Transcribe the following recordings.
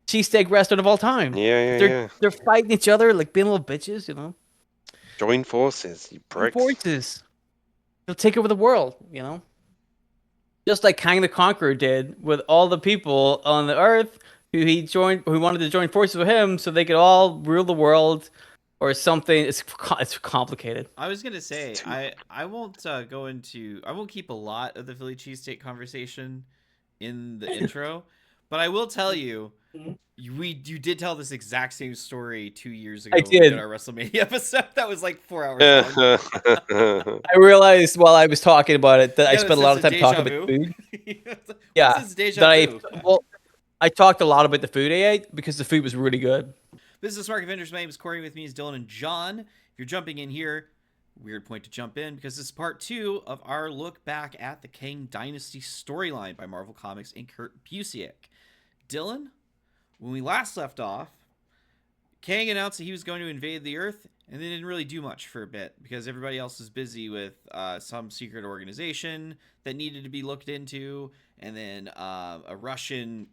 cheesesteak restaurant of all time. They're fighting each other like being little bitches, you know. Join forces, you pricks. Forces. They'll take over the world, you know. Just like Kang the Conqueror did with all the people on the Earth who wanted to join forces with him, so they could all rule the world, or something. It's complicated. I was gonna say I won't I won't keep a lot of the Philly cheesesteak conversation in the intro, but I will tell you. You did tell this exact same story 2 years ago I when we did. did our WrestleMania episode. That was like 4 hours long. I realized while I was talking about it that I spent a lot of time talking about food. What's this deja vu? I talked a lot about the food I ate because the food was really good. This is Smart Avengers. My name is Corey. With me is Dylan and John. If you're jumping in here, weird point to jump in because this is part 2 of our look back at the Kang Dynasty storyline by Marvel Comics and Kurt Busiek. Dylan, when we last left off, Kang announced that he was going to invade the Earth, and they didn't really do much for a bit because everybody else was busy with some secret organization that needed to be looked into, and then a Russian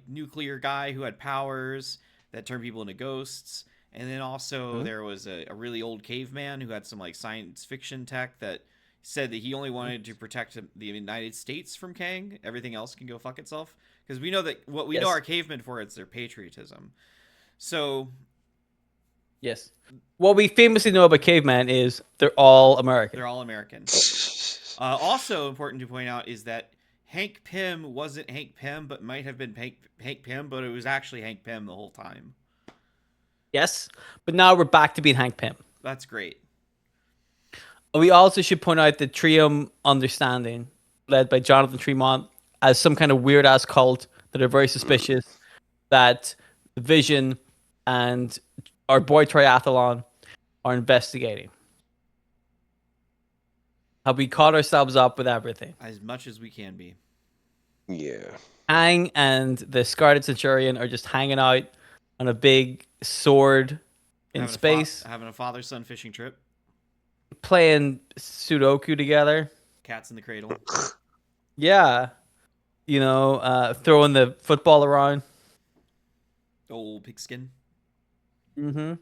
nuclear guy who had powers that turned people into ghosts, and then also there was a really old caveman who had some science fiction tech that said that he only wanted to protect the United States from Kang. Everything else can go fuck itself. Because we know that what we know our cavemen for, it's their patriotism. So, yes, what we famously know about cavemen is they're all American. They're all American. Also important to point out is that Hank Pym wasn't Hank Pym, but might have been Hank Pym, but it was actually Hank Pym the whole time. Yes, but now we're back to being Hank Pym. That's great. We also should point out the Trium Understanding, led by Jonathan Tremont, as some kind of weird ass cult that are very suspicious that Vision and our boy Triathlon are investigating. Have we caught ourselves up with everything? As much as we can be. Yeah. Kang and the Scarlet Centurion are just hanging out on a big sword in space. Having a father-son fishing trip. Playing Sudoku together. Cats in the cradle. Yeah. You know, throwing the football around. Old pigskin. Mm-hmm.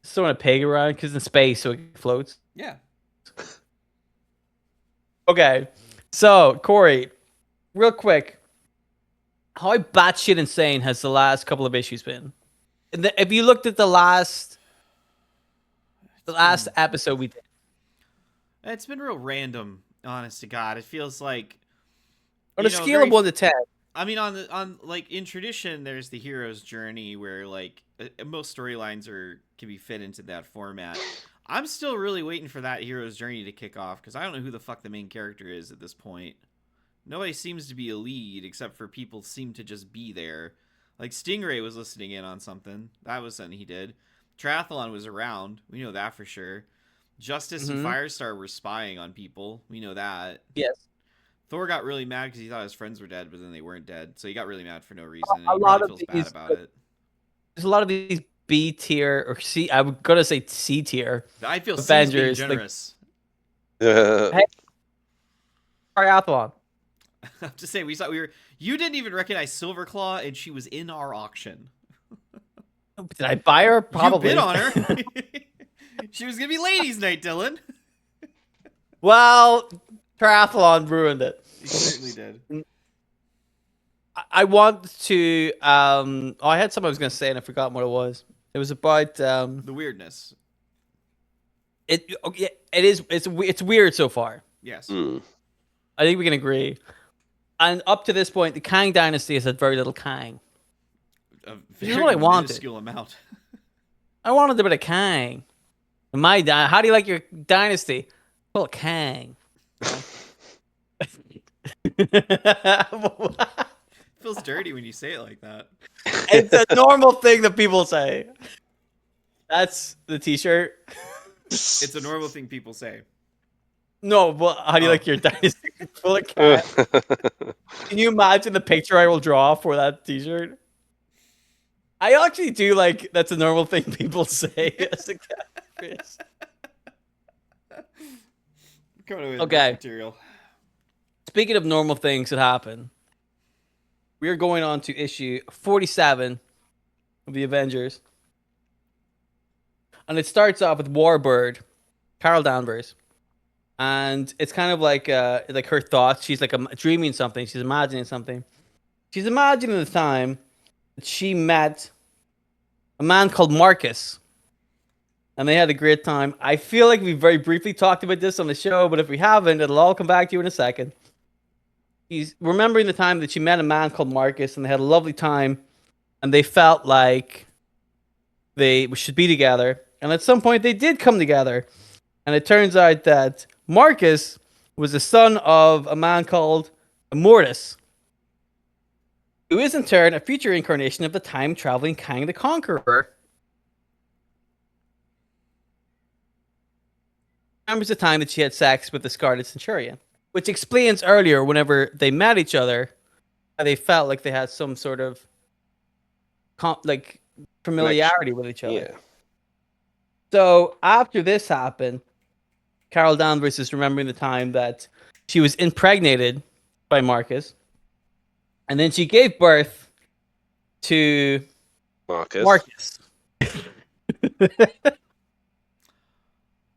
Throwing a pig around because in space, so it floats. Yeah. Okay. So, Corey, real quick, how batshit insane has the last couple of issues been? If you looked at the last episode we did. It's been real random, honest to God. It feels like on a scale of 1 to 10. I mean, on in tradition, there's the hero's journey where most storylines can be fit into that format. I'm still really waiting for that hero's journey to kick off because I don't know who the fuck the main character is at this point. Nobody seems to be a lead except for people seem to just be there. Like Stingray was listening in on something. That was something he did. Triathlon was around. We know that for sure. Justice and Firestar were spying on people. We know that. Yes. Thor got really mad because he thought his friends were dead, but then they weren't dead. So he got really mad for no reason. And he probably feels bad about it. There's a lot of these B tier or C. I'm gonna say C tier. I feel Avengers being generous. Hey, Triathlon. I'm just saying, you didn't even recognize Silverclaw, and she was in our auction. Did I buy her? Probably. You bid on her. She was gonna be ladies' night, Dylan. Well, Triathlon ruined it. You certainly did. I want to. I had something I was going to say and I forgot what it was. It was about the weirdness. It is. It's weird so far. Yes. I think we can agree. And up to this point, the Kang Dynasty has had very little Kang. This is what I wanted. Minuscule amount. I wanted a bit of Kang. How do you like your dynasty? Well, Kang. Feels dirty when you say it like that. It's a normal thing that people say. That's the t-shirt. It's a normal thing people say. No, well, how do you like your dynasty? Full of cat. Can you imagine the picture I will draw for that t-shirt? I actually do like that's a normal thing people say as a catfish. Okay. Material. Speaking of normal things that happen, we're going on to issue 47 of the Avengers. And it starts off with Warbird, Carol Danvers. And it's kind of like her thoughts. She's like dreaming something. She's imagining something. She's imagining the time that she met a man called Marcus. And they had a great time. I feel like we very briefly talked about this on the show, but if we haven't, it'll all come back to you in a second. He's remembering the time that she met a man called Marcus, and they had a lovely time, and they felt like they should be together. And at some point, they did come together. And it turns out that Marcus was the son of a man called Immortus, who is in turn a future incarnation of the time-traveling Kang the Conqueror. Remembers the time that she had sex with the Scarlet Centurion, which explains earlier, whenever they met each other, how they felt like they had some sort of familiarity with each other. Yeah. So after this happened, Carol Danvers is remembering the time that she was impregnated by Marcus, and then she gave birth to Marcus.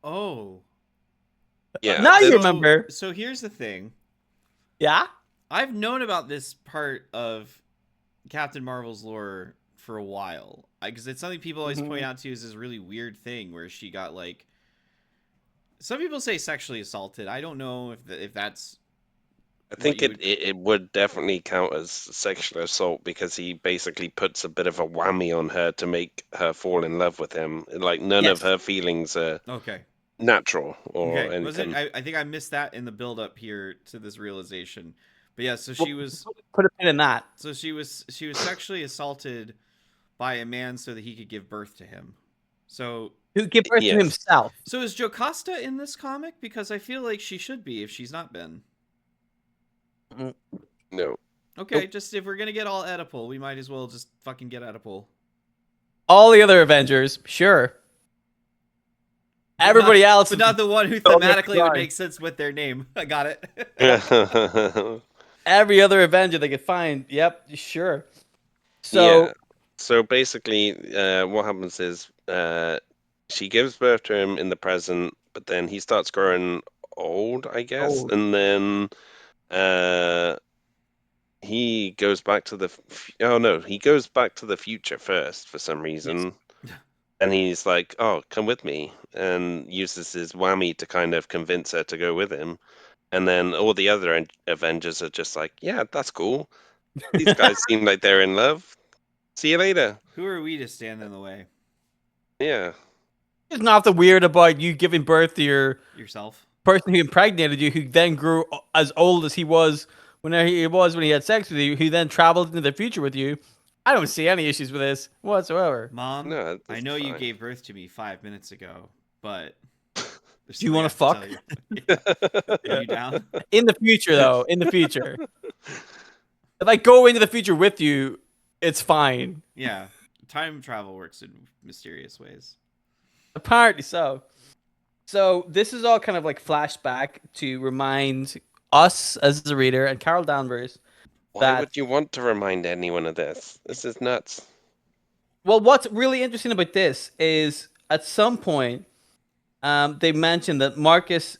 Oh. Yeah. Now you So- remember. So here's the thing. Yeah? I've known about this part of Captain Marvel's lore for a while, because it's something people always point out to as this really weird thing where she got like. Some people say sexually assaulted. I don't know if that's. I think what you it would definitely count as sexual assault because he basically puts a bit of a whammy on her to make her fall in love with him. Like none of Yes. her feelings are Okay. natural or Okay. anything. I think I missed that in the build up here to this realization. But yeah, so she was Put a pin in that. so she was sexually assaulted by a man so that he could give birth to him. So Who gave birth Yes. to himself. so is Jocasta in this comic? Because I feel like she should be if she's not been. No. Okay, Nope. just if we're gonna get all Oedipal, we might as well just fucking get Oedipal. All the other Avengers, sure. Everybody else, But not the one who Oh, that's thematically would right. make sense with their name. I got it. every other Avenger they could find. Yep, sure. So Yeah. So basically, what happens is she gives birth to him in the present, but then he starts growing old, I guess, Old. and then he goes back to he goes back to the future first for some reason. And he's like, "Oh, come with me," and uses his whammy to kind of convince her to go with him. And then all the other Avengers are just like, "Yeah, that's cool. These guys seem like they're in love. See you later." Who are we to stand in the way? Yeah. it's not the weird about you giving birth to your Yourself? person who impregnated you, who then grew as old as he was when he had sex with you, who then traveled into the future with you. I don't see any issues with this whatsoever. Mom, No, I that's know you fine. gave birth to me 5 minutes ago, but there's Do you something wanna I have to tell you. Are you down? In the future, though, in the future, if I go into the future with you, it's fine. Yeah, time travel works in mysterious ways. Apparently so. So this is all kind of like flashback to remind us as the reader and Carol Danvers. Why would you want to remind anyone of this? This is nuts. Well, what's really interesting about this is at some point they mentioned that Marcus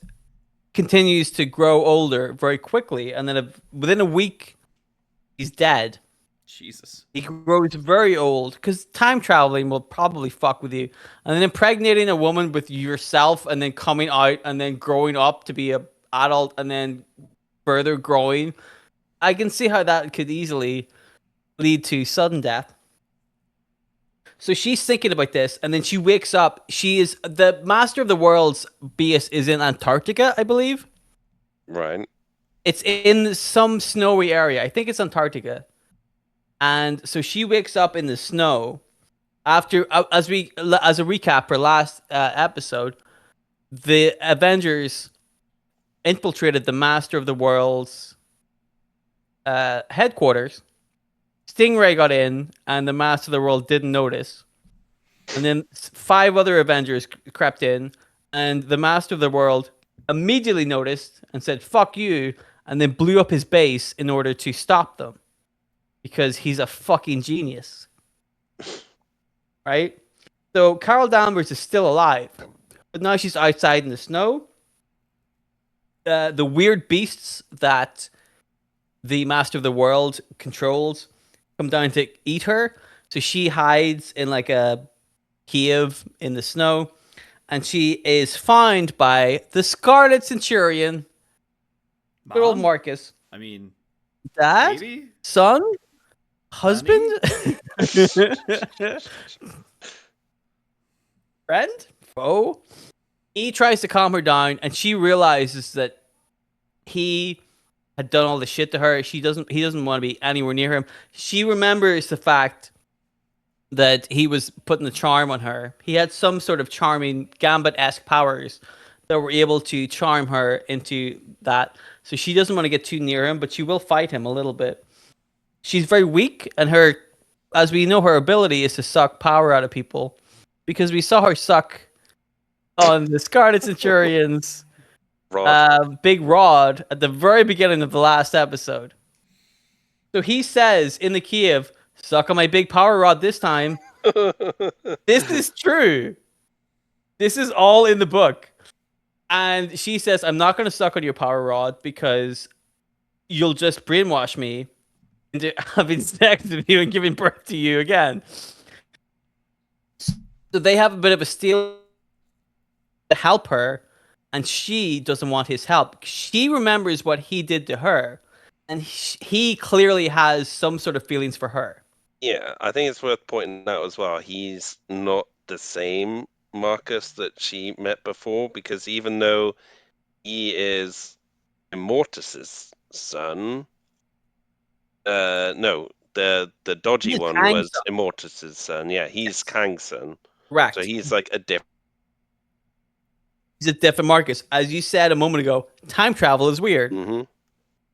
continues to grow older very quickly, and then within a week he's dead. Jesus. He grows very old because time traveling will probably fuck with you, and then impregnating a woman with yourself, and then coming out, and then growing up to be a adult, and then further growing. I can see how that could easily lead to sudden death. So she's thinking about this, and then she wakes up. She is the Master of the World's base is in Antarctica, I believe. Right. It's in some snowy area. I think it's Antarctica. And so she wakes up in the snow. After, as a recap for last episode, the Avengers infiltrated the Master of the World's headquarters. Stingray got in, and the Master of the World didn't notice. And then 5 other Avengers crept in, and the Master of the World immediately noticed and said, "Fuck you," and then blew up his base in order to stop them. because he's a fucking genius. Right? So Carol Danvers is still alive, but now she's outside in the snow. The weird beasts that the Master of the World controls come down to eat her. So she hides in like a cave in the snow, and she is found by the Scarlet Centurion. Good old Mom? Marcus. I mean, Dad? maybe? Son? Husband? Friend? Foe? He tries to calm her down, and she realizes that he had done all the shit to her. He doesn't want to be anywhere near him. She remembers the fact that he was putting the charm on her. He had some sort of charming Gambit-esque powers that were able to charm her into that. So she doesn't want to get too near him, but she will fight him a little bit. She's very weak, and her, as we know, her ability is to suck power out of people, because we saw her suck on the Scarlet Centurion's big rod at the very beginning of the last episode. So he says in the cave, "Suck on my big power rod this time." This is true. This is all in the book. And she says, "I'm not going to suck on your power rod because you'll just brainwash me into having sex with you and giving birth to you again." So they have a bit of a steal to help her, and she doesn't want his help. She remembers what he did to her, and he clearly has some sort of feelings for her. Yeah, I think it's worth pointing out as well. He's not the same Marcus that she met before, because even though he is Immortus's son, no, the dodgy He's one Kang's was son. Immortus's son. Yeah, he's Kang's son. Correct. So he's like a different. He's a different Marcus. As you said a moment ago, time travel is weird. Mm-hmm.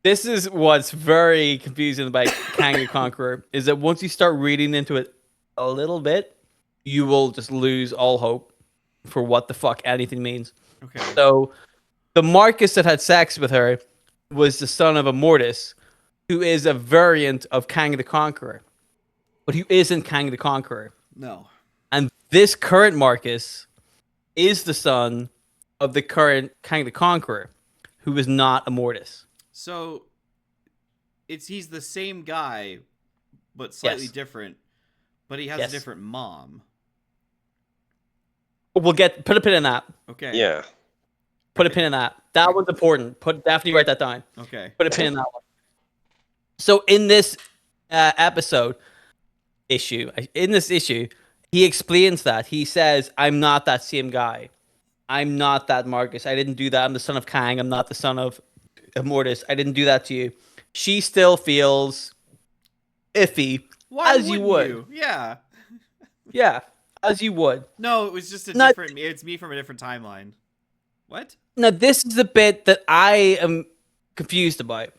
This is what's very confusing about Kang the Conqueror, is that once you start reading into it a little bit, you will just lose all hope for what the fuck anything means. Okay. So the Marcus that had sex with her was the son of Immortus, who is a variant of Kang the Conqueror, but who isn't Kang the Conqueror. No. And this current Marcus is the son of the current Kang the Conqueror, who is not Immortus. So he's the same guy, but slightly Yes. different. But he has Yes. a different mom. We'll put a pin in that. Okay. Yeah. Put a pin in that. That one's important. Definitely write that down. Okay. Put a pin in that one. So in this issue, he explains that. He says, "I'm not that same guy. I'm not that Marcus. I didn't do that. I'm the son of Kang. I'm not the son of Immortus. I didn't do that to you." She still feels iffy, Why as you would. you? Yeah. Yeah, as you would. No, it was just a Not- different. It's me from a different timeline. What? Now, this is the bit that I am confused about.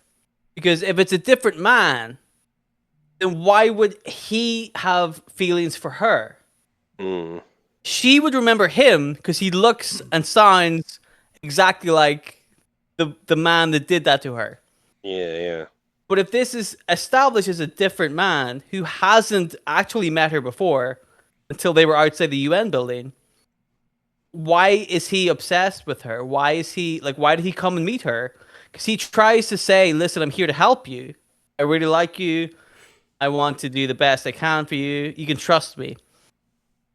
Because if it's a different man, then why would he have feelings for her? Mm. She would remember him because he looks and sounds exactly like the man that did that to her. Yeah. But if this is established as a different man who hasn't actually met her before until they were outside the UN building, why is he obsessed with her? Why did he come and meet her? Because he tries to say, "Listen, I'm here to help you. I really like you. I want to do the best I can for you. You can trust me."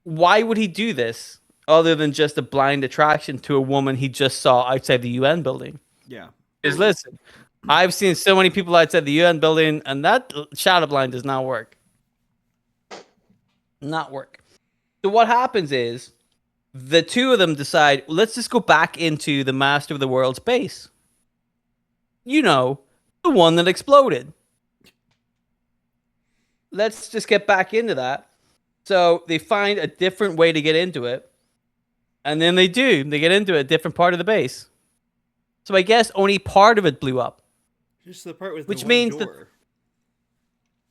Why would he do this other than just a blind attraction to a woman he just saw outside the UN building? Yeah. Because listen, I've seen so many people outside the UN building, and that shadow blind does not work. Not work. So what happens is, the two of them decide, let's just go back into the Master of the World's base. You know, the one that exploded. Let's just get back into that. So they find a different way to get into it. And then they do. They get into a different part of the base. So I guess only part of it blew up. Just the part with Which the means one that- door.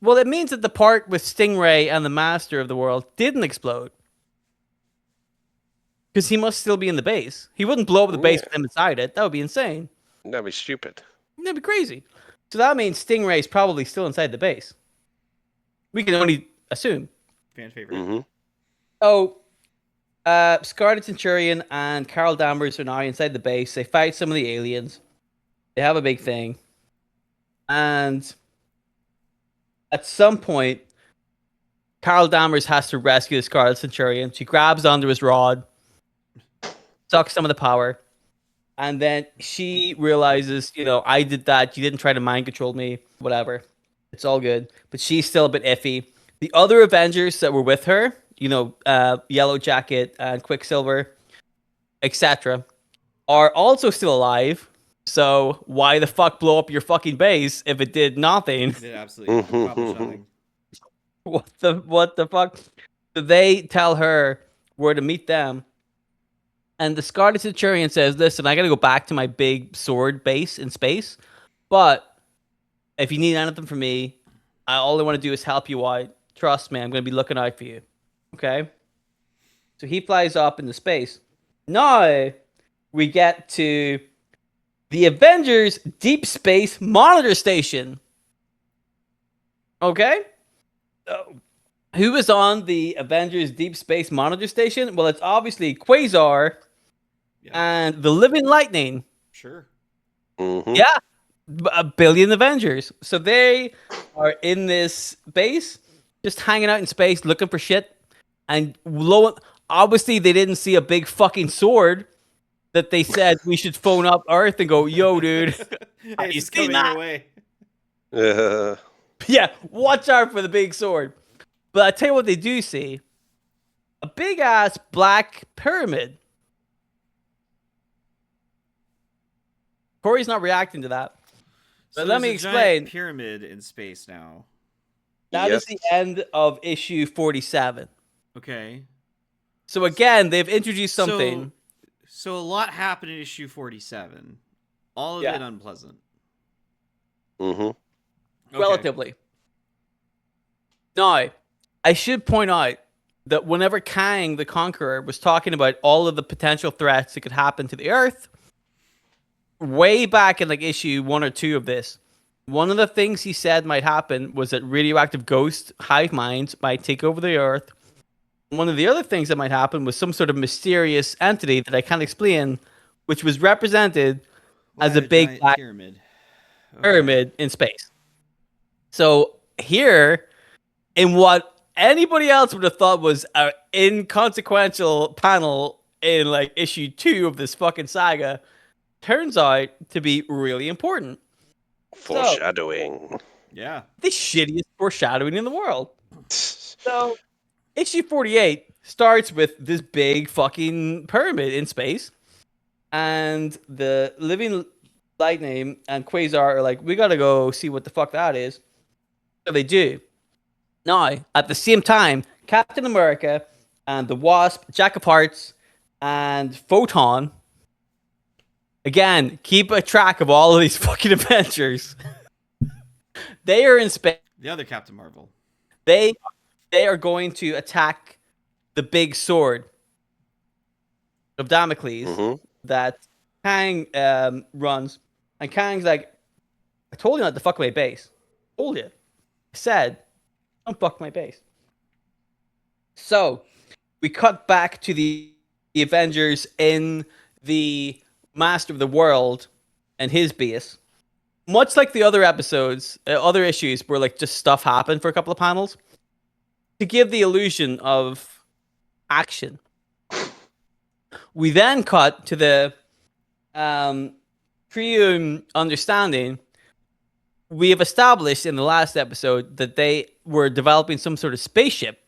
Well, it means that the part with Stingray and the Master of the World didn't explode. Because he must still be in the base. He wouldn't blow up the base Yeah. with him inside it. That would be insane. That'd be stupid. That'd be crazy. So that means Stingray's probably still inside the base. We can only assume. Fan favorite. Mm-hmm. So, Scarlet Centurion and Carol Danvers are now inside the base. They fight some of the aliens. They have a big thing. And at some point, Carol Danvers has to rescue the Scarlet Centurion. She grabs onto his rod, sucks some of the power, and then she realizes, I did that. You didn't try to mind control me. Whatever. It's all good. But she's still a bit iffy. The other Avengers that were with her, Yellow Jacket and Quicksilver, etc., are also still alive. So why the fuck blow up your fucking base if it did nothing? It did absolutely accomplish nothing. What the fuck? So they tell her where to meet them. And the Scarlet Centurion says, listen, I gotta go back to my big sword base in space. But if you need anything from me, all I want to do is help you out. Trust me, I'm gonna be looking out for you. Okay? So he flies up into space. Now we get to the Avengers Deep Space Monitor Station. Okay? Who was on the Avengers Deep Space Monitor Station? Well, it's obviously Quasar and the Living Lightning. Sure. Mm-hmm. Yeah. A billion Avengers. So they are in this base, just hanging out in space, looking for shit. And obviously they didn't see a big fucking sword that they said we should phone up Earth and go, yo, dude. Hey, you it's seen coming that? your way. Yeah, watch out for the big sword. But I tell you what they do see. A big ass black pyramid. Corey's not reacting to that. But So let me there's a explain. giant pyramid in space now. That is Yes. the end of issue 47. Okay. So again, they've introduced something. So a lot happened in issue 47. All of Yeah. it unpleasant. Mm-hmm. Okay. Relatively. Now, I should point out that whenever Kang the Conqueror was talking about all of the potential threats that could happen to the Earth, way back in like issue 1 or 2 of this, one of the things he said might happen was that radioactive ghost hive minds might take over the Earth. One of the other things that might happen was some sort of mysterious entity that I can't explain, which was represented as a big giant black pyramid. Okay. pyramid in space. So here, in what anybody else would have thought was an inconsequential panel in like issue 2 of this fucking saga, turns out to be really important. Foreshadowing. Yeah. The shittiest foreshadowing in the world. So, issue 48 starts with this big fucking pyramid in space. And the Living Lightning and Quasar are like, we gotta go see what the fuck that is. So they do. Now, at the same time, Captain America and the Wasp, Jack of Hearts, and Photon, again, keep a track of all of these fucking adventures. They are in space. The other Captain Marvel. They are going to attack the big sword of Damocles Mm-hmm. that Kang runs. And Kang's like, I told you not to fuck my base. I told you. I said, don't fuck my base. So, we cut back to the Avengers in the Master of the World and his base. Much like the other episodes, other issues where like just stuff happened for a couple of panels, to give the illusion of action. We then cut to the Trium understanding. We have established in the last episode that they were developing some sort of spaceship.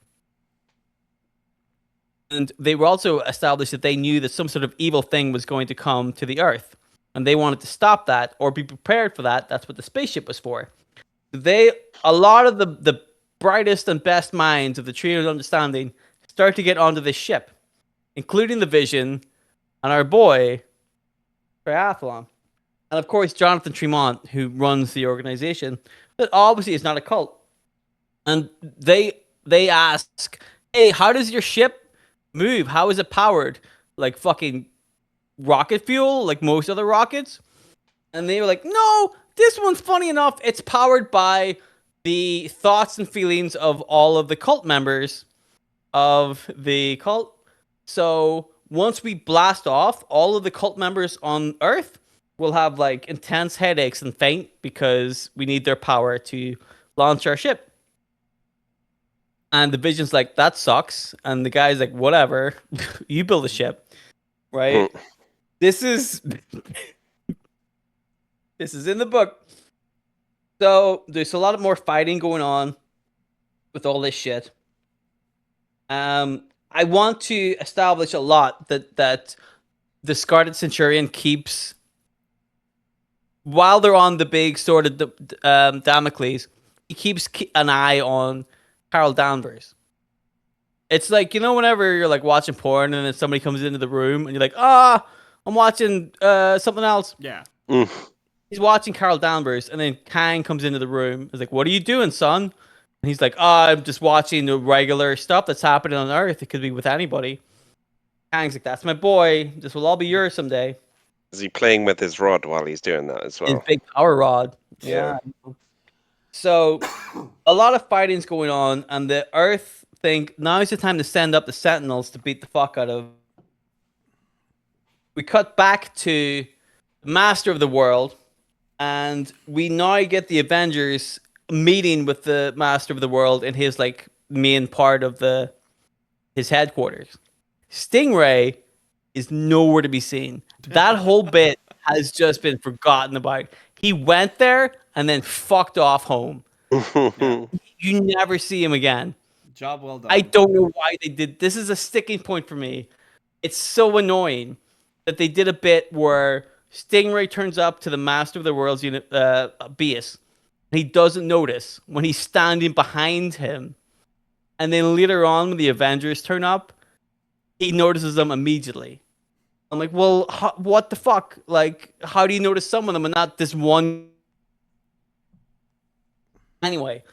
And they were also established that they knew that some sort of evil thing was going to come to the Earth. And they wanted to stop that or be prepared for that. That's what the spaceship was for. A lot of the brightest and best minds of the Trio of Understanding start to get onto this ship, including the Vision and our boy, Triathlon. And of course, Jonathan Tremont, who runs the organization, that obviously is not a cult. And they ask, hey, how does your ship move? How is it powered? Like fucking rocket fuel, like most other rockets? And they were like, no, this one's funny enough. It's powered by the thoughts and feelings of all of the cult members of the cult. So once we blast off, all of the cult members on Earth will have like intense headaches and faint because we need their power to launch our ship. And the Vision's like, that sucks. And the guy's like, whatever, you build a ship, right? This is in the book. So there's a lot more fighting going on with all this shit. I want to establish a lot that the Scarlet Centurion keeps, while they're on the big sword of Damocles, he keeps an eye on Carol Danvers. It's like, you know, whenever you're like watching porn and then somebody comes into the room and you're like, I'm watching something else. Yeah. He's watching Carol Danvers, and then Kang comes into the room. He's like, what are you doing, son? And he's like, I'm just watching the regular stuff that's happening on Earth. It could be with anybody. Kang's like, that's my boy. This will all be yours someday. Is he playing with his rod while he's doing that as well? His big power rod. Yeah. So a lot of fighting's going on, and the Earth think now is the time to send up the Sentinels to beat the fuck out of. We cut back to the Master of the World, and we now get the Avengers meeting with the Master of the World in his like main part of his headquarters. Stingray is nowhere to be seen. That whole bit has just been forgotten about. He went there and then fucked off home. You never see him again. Job well done. I don't know why they did. This is a sticking point for me. It's so annoying that they did a bit where Stingray turns up to the Master of the World's unit, Beast. He doesn't notice when he's standing behind him. And then later on, when the Avengers turn up, he notices them immediately. I'm like, well, what the fuck? Like, how do you notice some of them and not this one? Anyway,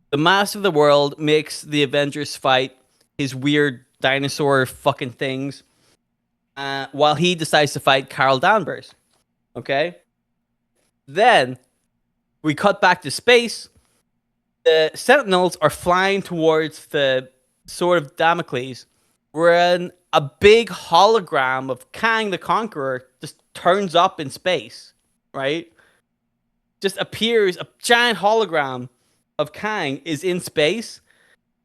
the Master of the World makes the Avengers fight his weird dinosaur fucking things while he decides to fight Carol Danvers. Okay? Then we cut back to space. The Sentinels are flying towards the Sword of Damocles, when a big hologram of Kang the Conqueror just turns up in space, right? Just appears, a giant hologram of Kang is in space,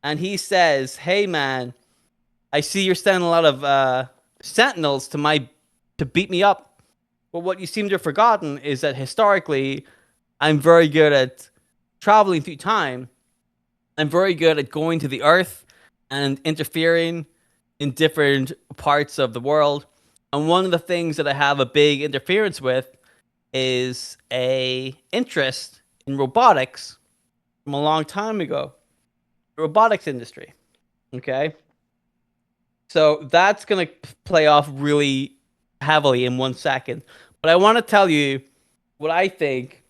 and he says, hey man, I see you're sending a lot of Sentinels to beat me up. But what you seem to have forgotten is that historically, I'm very good at traveling through time. I'm very good at going to the Earth and interfering in different parts of the world. And one of the things that I have a big interference with is a interest in robotics from a long time ago. The robotics industry. Okay? So that's going to play off really heavily in 1 second. But I want to tell you what I think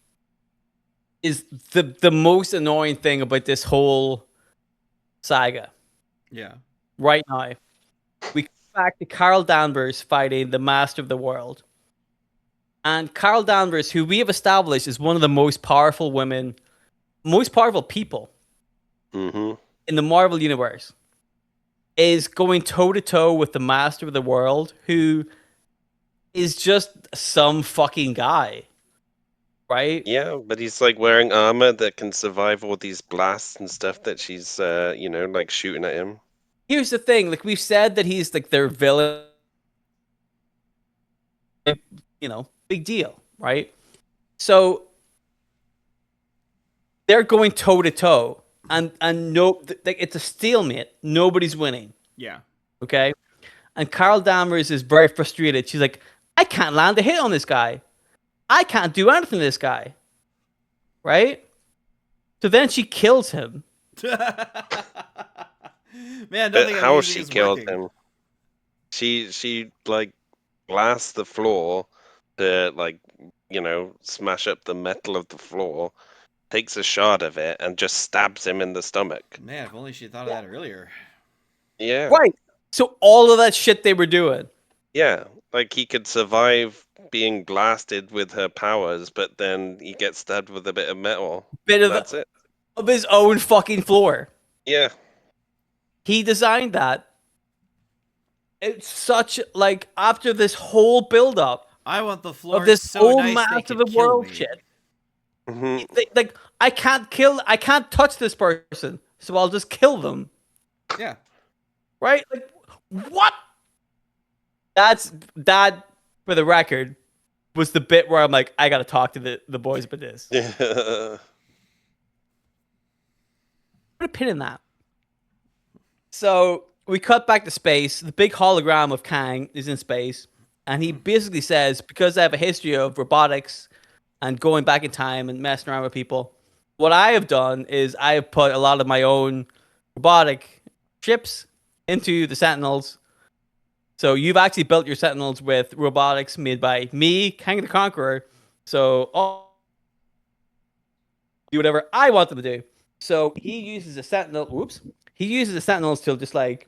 is the most annoying thing about this whole saga. Yeah. Right now. We come back to Carol Danvers fighting the Master of the World. And Carol Danvers, who we have established is one of the most powerful women, most powerful people in the Marvel Universe, is going toe-to-toe with the Master of the World, who is just some fucking guy. Right? Yeah, but he's like wearing armor that can survive all these blasts and stuff that she's, like shooting at him. Here's the thing, like we've said that he's like their villain, big deal, right? So they're going toe to toe, and it's a stalemate. Nobody's winning. Yeah. Okay, and Carol Danvers is very frustrated. She's like, I can't land a hit on this guy. I can't do anything to this guy. Right? So then she kills him. Man, how she killed him. She like blasts the floor to smash up the metal of the floor, takes a shot of it, and just stabs him in the stomach. Man, if only she thought of that earlier. Yeah. Right. So all of that shit they were doing. Yeah. Like he could survive being blasted with her powers, but then he gets stabbed with a bit of metal. That's it. of his own fucking floor. Yeah. He designed that. It's such like after this whole build-up I want the floor of this so whole nice they master of could the kill world me. shit. hmm Like I can't touch this person, so I'll just kill them. Yeah. Right? Like what? That for the record was the bit where I'm like, I gotta talk to the boys about this. Yeah. Put a pin in that. So we cut back to space. The big hologram of Kang is in space, and he basically says, because I have a history of robotics and going back in time and messing around with people, what I have done is I have put a lot of my own robotic ships into the Sentinels. So you've actually built your Sentinels with robotics made by me, Kang the Conqueror. So I'll do whatever I want them to do. So he uses a Sentinel. Whoops. He uses the Sentinels to just like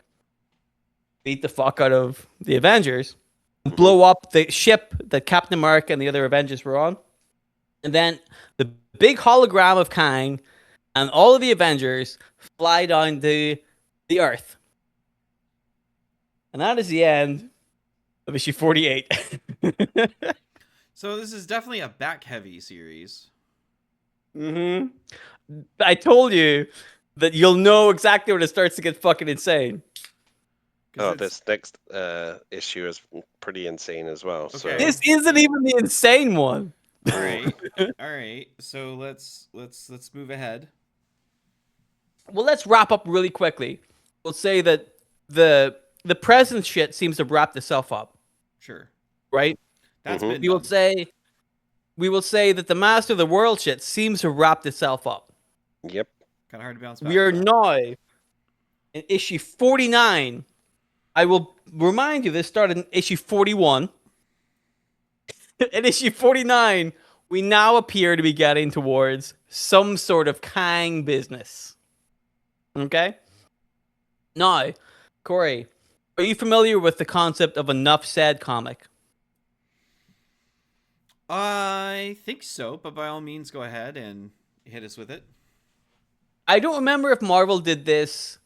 beat the fuck out of the Avengers, blow up the ship that Captain America and the other Avengers were on. And then the big hologram of Kang and all of the Avengers fly down to the Earth. And that is the end of issue 48. So this is definitely a back-heavy series. Mm-hmm. I told you that you'll know exactly when it starts to get fucking insane. 'Cause Oh, it's- this next issue is pretty insane as well. So Okay. This isn't even the insane one. All right. All right. So let's move ahead. Well, let's wrap up really quickly. We'll say that the present shit seems to wrap itself up, Sure. right? That's Mhm. been We will done. say that the Master of the World shit seems to wrap itself up. Yep. Kind of hard to bounce back. We are from that. now in issue 49. I will remind you this started in issue 41. In issue 49, we now appear to be getting towards some sort of Kang business. Okay? Now, Corey, are you familiar with the concept of a Nuff Said comic? I think so, but by all means, go ahead and hit us with it. I don't remember if Marvel did this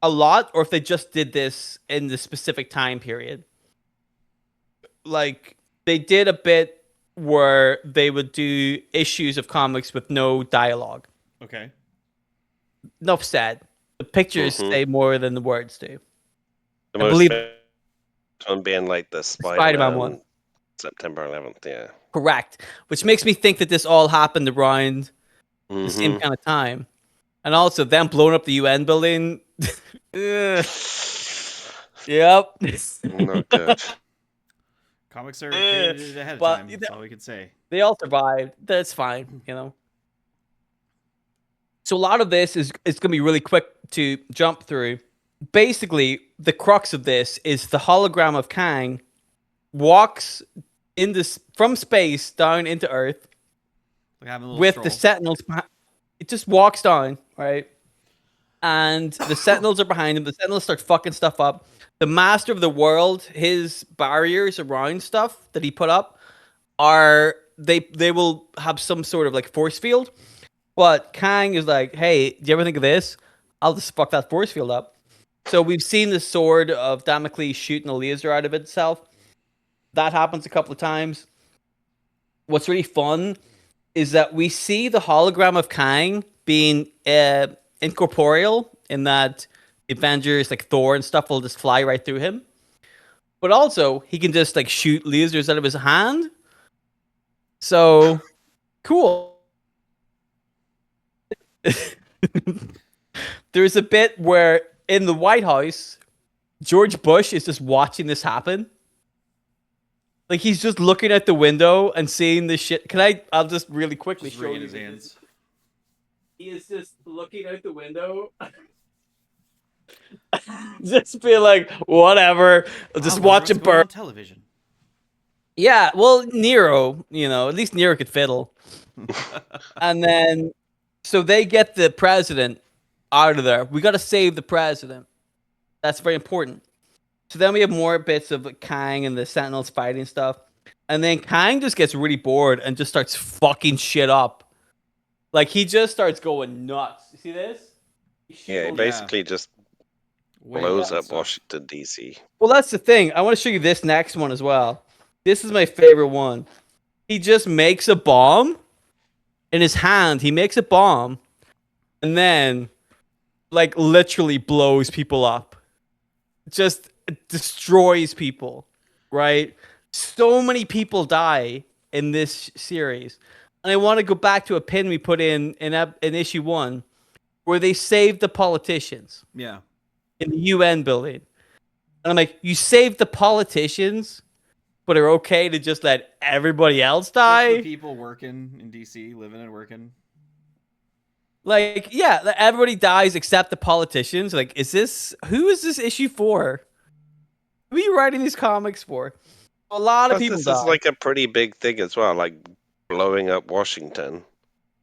a lot or if they just did this in the specific time period. Like, they did a bit where they would do issues of comics with no dialogue. Okay. Enough said. The pictures Mhm. say more than the words do. The I most believe- famous one being like the Spider-Man Spider-Man one. September 11th. Yeah. Correct. Which makes me think that this all happened around the same Mhm. kind of time. And also, them blowing up the UN building. Ugh. Yep. Not good. Comics are created ahead of But- time. That's all we can say. They all survived. That's fine, you know. So a lot of this is going to be really quick to jump through. Basically, the crux of this is the hologram of Kang walks in this from space down into Earth Like having a little with stroll. the Sentinels behind. It just walks down, right? And the Sentinels are behind him. The Sentinels start fucking stuff up. The Master of the World, his barriers around stuff that he put up are they will have some sort of like force field. But Kang is like, hey, do you ever think of this? I'll just fuck that force field up. So we've seen the sword of Damocles shooting a laser out of itself. That happens a couple of times. What's really fun is that we see the hologram of Kang being incorporeal in that Avengers like Thor and stuff will just fly right through him. But also, he can just like shoot lasers out of his hand. So, cool. There's a bit where in the White House, George Bush is just watching this happen. Like he's just looking out the window and seeing this shit. I'll just really quickly Just show wringing you. his hands. He is just looking out the window. Just be like, whatever. I'll just I wonder watch what's it going on burn. television. Yeah, well, Nero, at least Nero could fiddle. And then, so they get the president out of there. We got to save the president. That's very important. So then we have more bits of Kang and the Sentinels fighting stuff. And then Kang just gets really bored and just starts fucking shit up. Like he just starts going nuts. You see this? Yeah, he basically just blows up Washington, D.C. Well, that's the thing. I want to show you this next one as well. This is my favorite one. He just makes a bomb in his hand. He makes a bomb and then, like, literally blows people up. Just destroys people, right? So many people die in this series. And I want to go back to a pin we put in issue 1 where they saved the politicians. Yeah. In the UN building. And I'm like, you saved the politicians, but are okay to just let everybody else die? Just the people working in DC, living and working. Like, yeah, everybody dies except the politicians. Like, who is this issue for? Who are you writing these comics for? A lot of people This die. is like a pretty big thing as well, like blowing up Washington.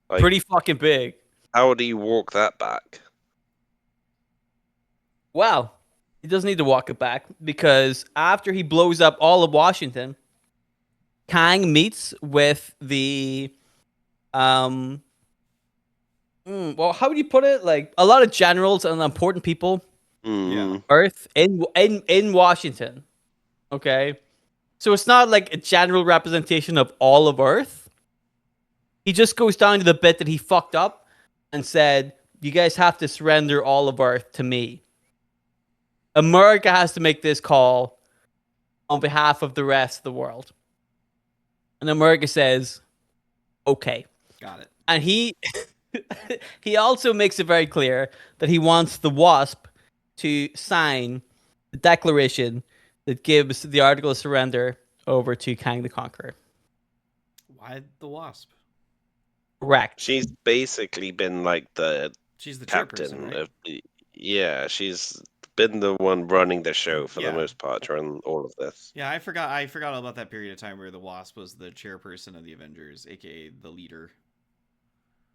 Like, pretty fucking big. How do you walk that back? Well, he doesn't need to walk it back because after he blows up all of Washington, Kang meets with the well, how would you put it? Like a lot of generals and important people, Earth in Washington. Okay, so it's not like a general representation of all of Earth. He just goes down to the bit that he fucked up and said, "You guys have to surrender all of Earth to me. America has to make this call on behalf of the rest of the world." And America says, "Okay." Got it. And he also makes it very clear that he wants the Wasp to sign the declaration that gives the article of surrender over to Kang the Conqueror. Why the Wasp? Correct. She's basically been like she's the captain right? of the. Yeah, she's been the one running the show for the most part during all of this. Yeah, I forgot all about that period of time where the Wasp was the chairperson of the Avengers, aka the leader.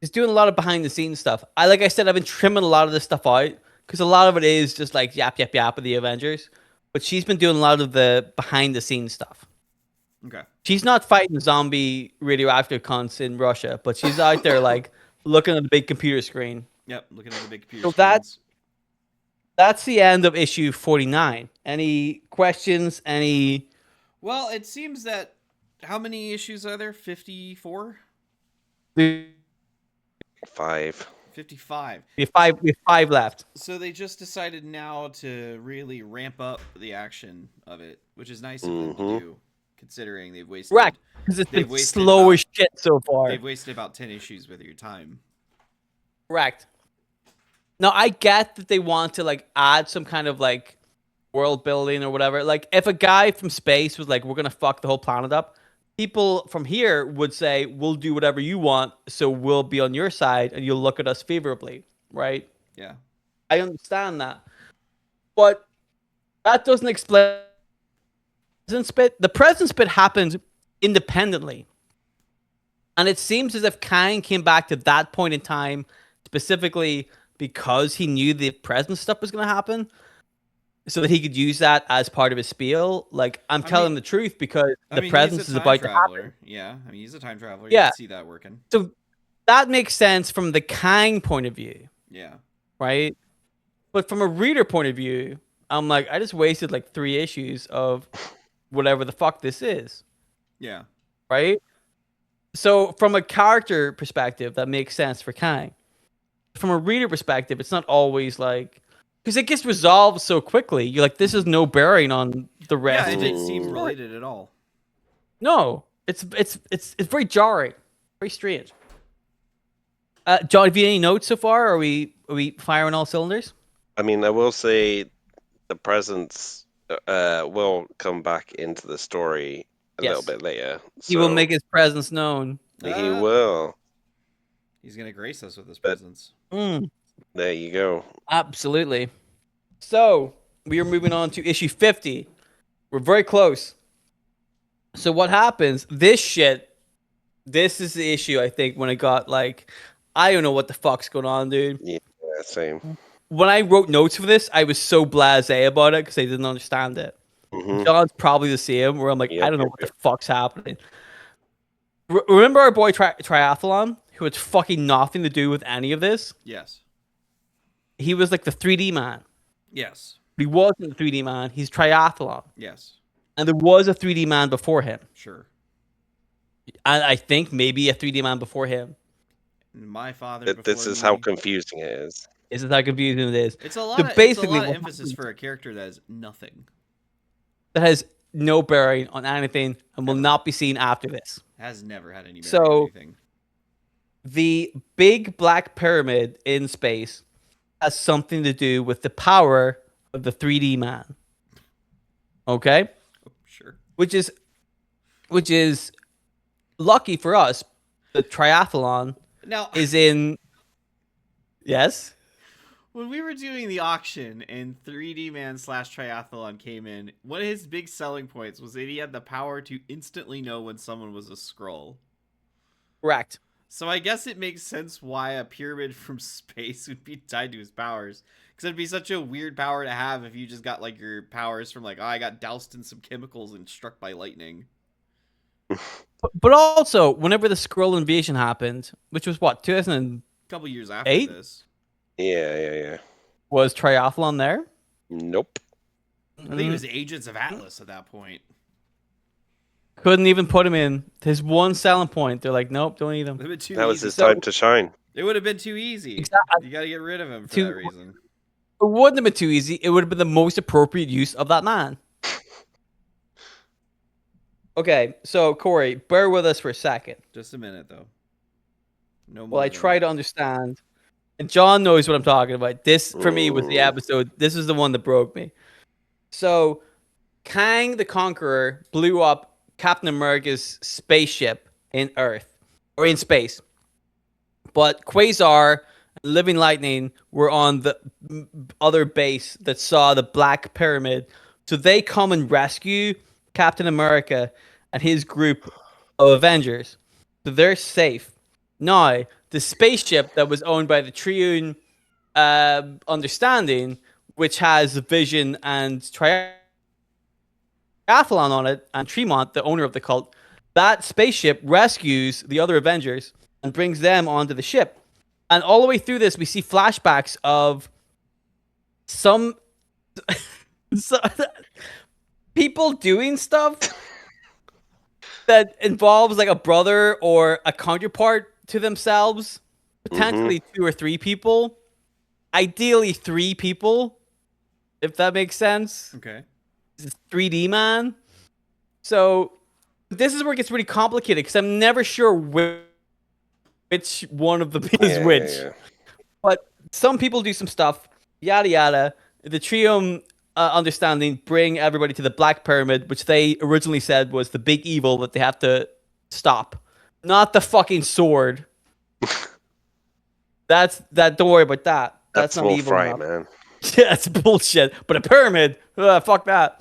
He's doing a lot of behind the scenes stuff. Like I said, I've been trimming a lot of this stuff out because a lot of it is just like yap of the Avengers. But she's been doing a lot of the behind the scenes stuff. Okay. She's not fighting zombie radioactive cunts in Russia, but she's out there like looking at the big computer screen. Yep, looking at the big computer screens. That's the end of issue 49. Any questions? Any? Well, it seems that how many issues are there? 54? 5. 55. We have five left. So they just decided now to really ramp up the action of it, which is nice of them to do, considering they've wasted. Right, because it's been slow as shit so far. They've wasted about 10 issues with your time. Correct. Now, I get that they want to like add some kind of like world building or whatever. Like if a guy from space was like, we're going to fuck the whole planet up, people from here would say, we'll do whatever you want, so we'll be on your side and you'll look at us favorably, right? Yeah. I understand that. But that doesn't explain the presence bit happened independently. And it seems as if Kang came back to that point in time specifically because he knew the presence stuff was going to happen, so that he could use that as part of his spiel. Like, I'm telling the truth because the presence is about to happen. Yeah, I mean, he's a time traveler. Yeah. You can see that working. So that makes sense from the Kang point of view. Yeah. Right? But from a reader point of view, I'm like, I just wasted like 3 issues of whatever the fuck this is. Yeah. Right? So from a character perspective, that makes sense for Kang. From a reader perspective, it's not always like, because it gets resolved so quickly. You're like, this is no bearing on the rest. Yeah, it didn't seem related at all. No, it's very jarring, very strange. John, have you any notes so far? Are we firing all cylinders? I mean, I will say the presence will come back into the story a little bit later. So he will make his presence known. He will. He's gonna grace us with his presence. There you go. Absolutely. So we are moving on to issue 50. We're very close. So what happens? This is the issue, I think, when it got like, I don't know what the fuck's going on, dude. Yeah, same. When I wrote notes for this, I was so blasé about it because I didn't understand it. John's probably the same, where I'm like, I don't know what the fuck's happening. Remember our boy Triathlon, who had fucking nothing to do with any of this. Yes. He was like the 3D man. Yes. But he wasn't a 3D man. He's Triathlon. Yes. And there was a 3D man before him. Sure. And I think maybe a 3D man before him. My father. This is how confusing it is. This is how confusing it is. It's a lot. So Of, basically, it's a lot of emphasis for a character that is nothing. That has no bearing on anything and will not be seen after this. Has never had any bearing on anything. The big black pyramid in space has something to do with the power of the 3D man. Okay? Oh, sure. Which is lucky for us. The triathlon now is in. Yes. When we were doing the auction and 3D Man / Triathlon came in, one of his big selling points was that he had the power to instantly know when someone was a Skrull. Correct. So I guess it makes sense why a pyramid from space would be tied to his powers. Because it'd be such a weird power to have if you just got like your powers from like, oh, I got doused in some chemicals and struck by lightning. But also, whenever the Skrull invasion happened, which was what, 2008? A couple years after this. Yeah. Was Triathlon there? Nope. I think it was Agents of Atlas at that point. Couldn't even put him in. His one selling point. They're like, nope, don't need him. That was his time to shine. It would have been too easy. Exactly. You got to get rid of him for that reason. It wouldn't have been too easy. It would have been the most appropriate use of that man. Okay, so Corey, bear with us for a second. Just a minute, though. No more. Well, I try to understand. And John knows what I'm talking about. This, for me, was the episode. This is the one that broke me. So, Kang the Conqueror blew up Captain America's spaceship in Earth. Or in space. But Quasar and Living Lightning were on the other base that saw the Black Pyramid. So they come and rescue Captain America and his group of Avengers. So they're safe. Now, the spaceship that was owned by the Triune Understanding, which has Vision and Triathlon on it, and Tremont, the owner of the cult, that spaceship rescues the other Avengers and brings them onto the ship. And all the way through this, we see flashbacks of some people doing stuff that involves like a brother or a counterpart to themselves, potentially 2 or 3 people, ideally 3 people, if that makes sense. Okay. This is 3D man. So this is where it gets really complicated because I'm never sure which one of them is which. Yeah. But some people do some stuff, yada yada. The Trium Understanding bring everybody to the Black Pyramid, which they originally said was the big evil that they have to stop. Not the fucking sword. Don't worry about that. That's not evil right, man. Yeah, that's bullshit. But a pyramid, fuck that.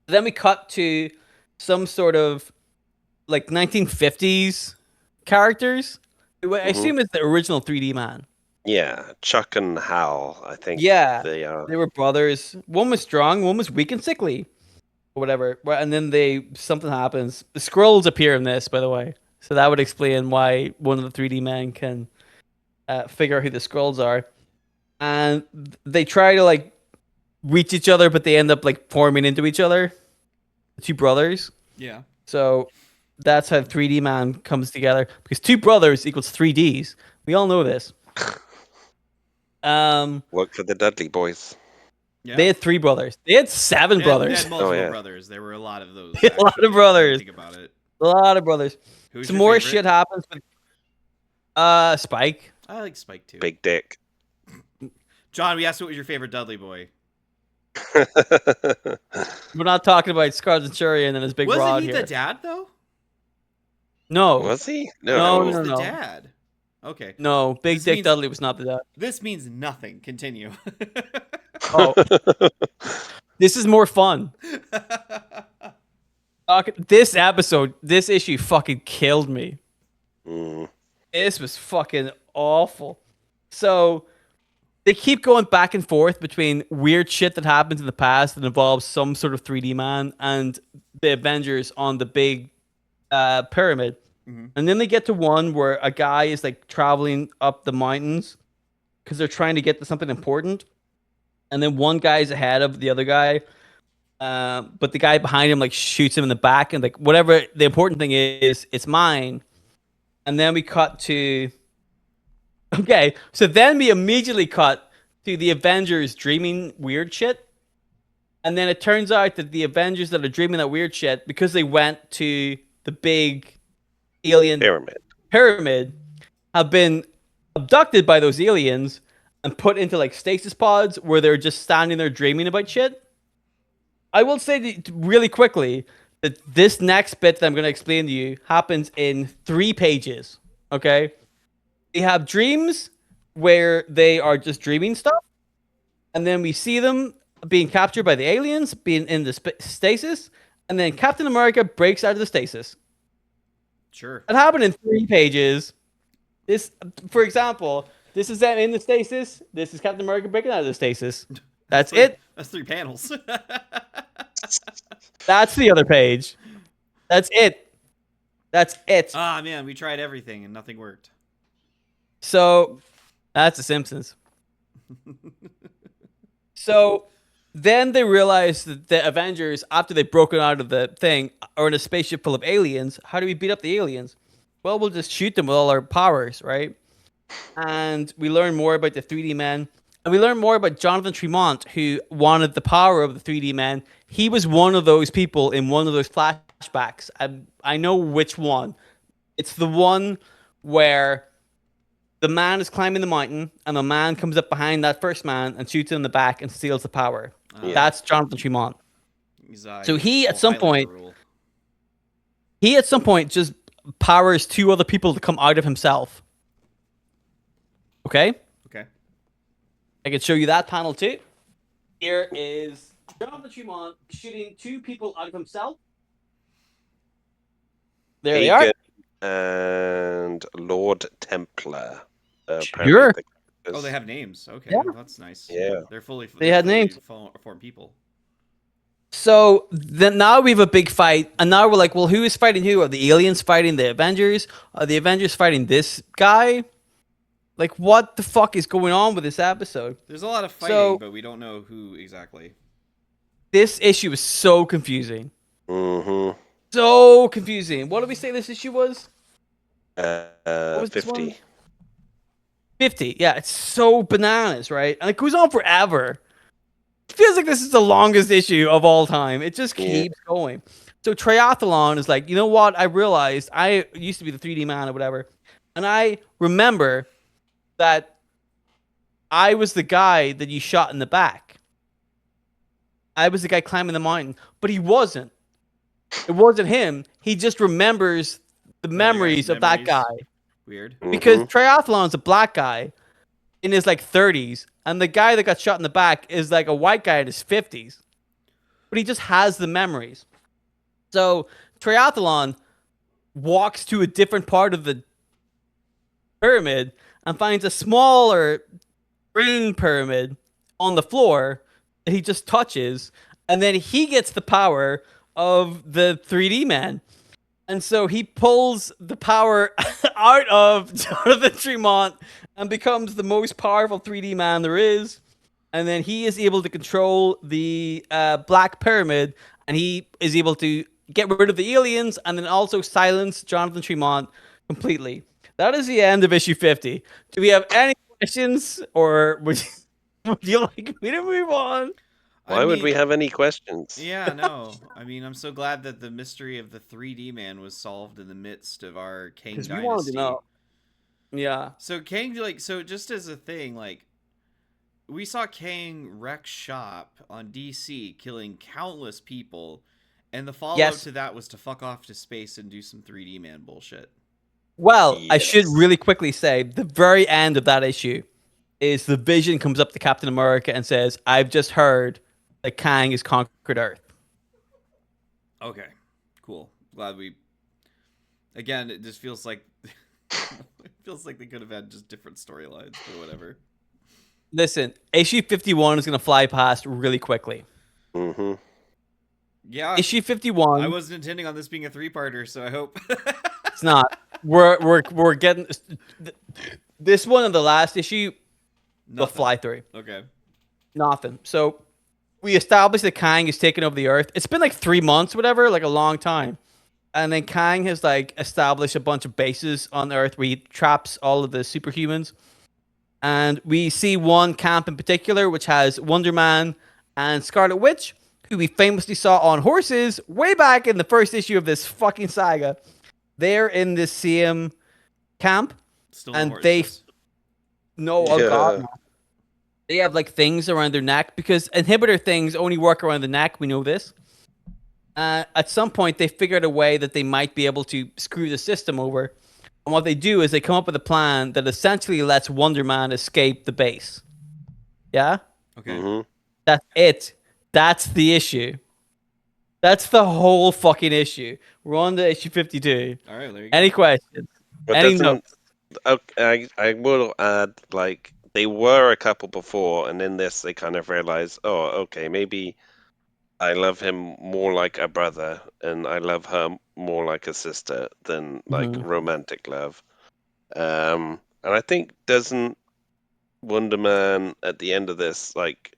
Then we cut to some sort of like 1950s characters. I assume it's the original 3D man. Yeah, Chuck and Hal, I think. Yeah, they were brothers. One was strong, one was weak and sickly, or whatever. And then something happens. The Skrulls appear in this, by the way, so that would explain why one of the 3D men can figure out who the Skrulls are. And they try to like reach each other, but they end up like forming into each other. The 2 brothers. Yeah. So that's how 3D man comes together, because 2 brothers equals 3Ds. We all know this. Work for the Dudley boys. Yeah. They had 3 brothers. They had 7 brothers. They had multiple brothers. There were a lot of those. A lot of brothers. Think about it. A lot of brothers. Who's Some your more favorite? shit happens with Spike. I like Spike too. Big dick. John, we asked what was your favorite Dudley boy. We're not talking about Scarlet Centurion and his big rod Wasn't he here. the dad though? No. Was he? No, He was no, the no. dad. Okay. No, Big This Dick means- Dudley was not the dad. This means nothing. Continue. Oh, this is more fun. This episode, this issue fucking killed me. This was fucking awful. So they keep going back and forth between weird shit that happens in the past that involves some sort of 3D man and the Avengers on the big pyramid. Mhm. And then they get to one where a guy is like traveling up the mountains because they're trying to get to something important. And then one guy's ahead of the other guy. But the guy behind him like shoots him in the back and like whatever the important thing is, it's mine. And then we cut to okay, so then we immediately cut to the Avengers dreaming weird shit. And then it turns out that the Avengers that are dreaming that weird shit, because they went to the big alien pyramid, have been abducted by those aliens and put into like stasis pods where they're just standing there dreaming about shit. I will say really quickly that this next bit that I'm going to explain to you happens in 3 pages. Okay? They have dreams where they are just dreaming stuff, and then we see them being captured by the aliens, being in the stasis, and then Captain America breaks out of the stasis. Sure. It happened in 3 pages. This, for example, this is them in the stasis. This is Captain America breaking out of the stasis. That's it. That's 3 panels. That's the other page. That's it. That's it. Ah, man, we tried everything and nothing worked. So, that's The Simpsons. So, then they realize that the Avengers, after they've broken out of the thing, are in a spaceship full of aliens. How do we beat up the aliens? Well, we'll just shoot them with all our powers, right? And we learn more about the 3D men. And we learn more about Jonathan Tremont, who wanted the power of the 3D men. He was one of those people in one of those flashbacks. I know which one. It's the one where the man is climbing the mountain, and the man comes up behind that first man and shoots him in the back and steals the power. Yeah. That's Jonathan Tremont. So he at some point just powers 2 other people to come out of himself. Okay? Okay. I can show you that panel too. Here is Jonathan Tremont shooting 2 people out of himself. There they are. And Lord Templar. Sure. Oh, they have names. Okay, Yeah. that's nice. Yeah. They're fully. They had names. Formed people. So then now we have a big fight, and now we're like, well, who is fighting who? Are the aliens fighting the Avengers? Are the Avengers fighting this guy? Like, what the fuck is going on with this episode? There's a lot of fighting, but we don't know who exactly. This issue is so confusing. Mm-hmm. So confusing. What did we say this issue was? Was 50. 50. Yeah, it's so bananas, right? And it goes on forever. It feels like this is the longest issue of all time. It just keeps going. So Triathlon is like, you know what? I realized I used to be the 3D man or whatever. And I remember that I was the guy that you shot in the back. I was the guy climbing the mountain. But he wasn't. It wasn't him. He just remembers the memories of that guy. Weird. Because Triathlon's a black guy in his like 30s, and the guy that got shot in the back is like a white guy in his 50s. But he just has the memories. So Triathlon walks to a different part of the pyramid and finds a smaller green pyramid on the floor that he just touches, and then he gets the power of the 3D man. And so he pulls the power out of Jonathan Tremont and becomes the most powerful 3D man there is. And then he is able to control the Black Pyramid, and he is able to get rid of the aliens and then also silence Jonathan Tremont completely. That is the end of issue 50. Do we have any questions, or would you like me to move on? Why would we have any questions? Yeah, no. I mean, I'm so glad that the mystery of the 3D man was solved in the midst of our Kang Dynasty. We wanted to know. Yeah. So Kang, like, so just as a thing, like, we saw Kang wreck shop on DC, killing countless people, and the follow-up to that was to fuck off to space and do some 3D man bullshit. Well, I should really quickly say, the very end of that issue is the Vision comes up to Captain America and says, I've just heard that Kang has conquered Earth. Okay, cool. Glad we... Again, it just feels like... it feels like they could have had just different storylines, but whatever. Listen, issue 51 is going to fly past really quickly. Yeah. Issue 51... I wasn't intending on this being a 3-parter, so I hope... It's not. We're getting this one and the last issue will Nothing. fly through. Okay. Nothing. So we established that Kang is taking over the Earth. It's been like 3 months, whatever, like a long time. And then Kang has like established a bunch of bases on Earth where he traps all of the superhumans. And we see one camp in particular, which has Wonder Man and Scarlet Witch, who we famously saw on horses way back in the first issue of this fucking saga. They're in this same camp. Still And no they horses. no, oh god, no. They have like things around their neck because inhibitor things only work around the neck. We know this. At some point, they figured a way that they might be able to screw the system over. And what they do is they come up with a plan that essentially lets Wonder Man escape the base. Yeah? Okay. Mm-hmm. That's it. That's the issue. That's the whole fucking issue. We're on to issue 52. All right, there you go. Any questions? But Any doesn't notes? I will add, like, they were a couple before, and in this they kind of realize, oh, okay, maybe I love him more like a brother, and I love her more like a sister than like Mhm. romantic love. And I think doesn't Wonder Man at the end of this like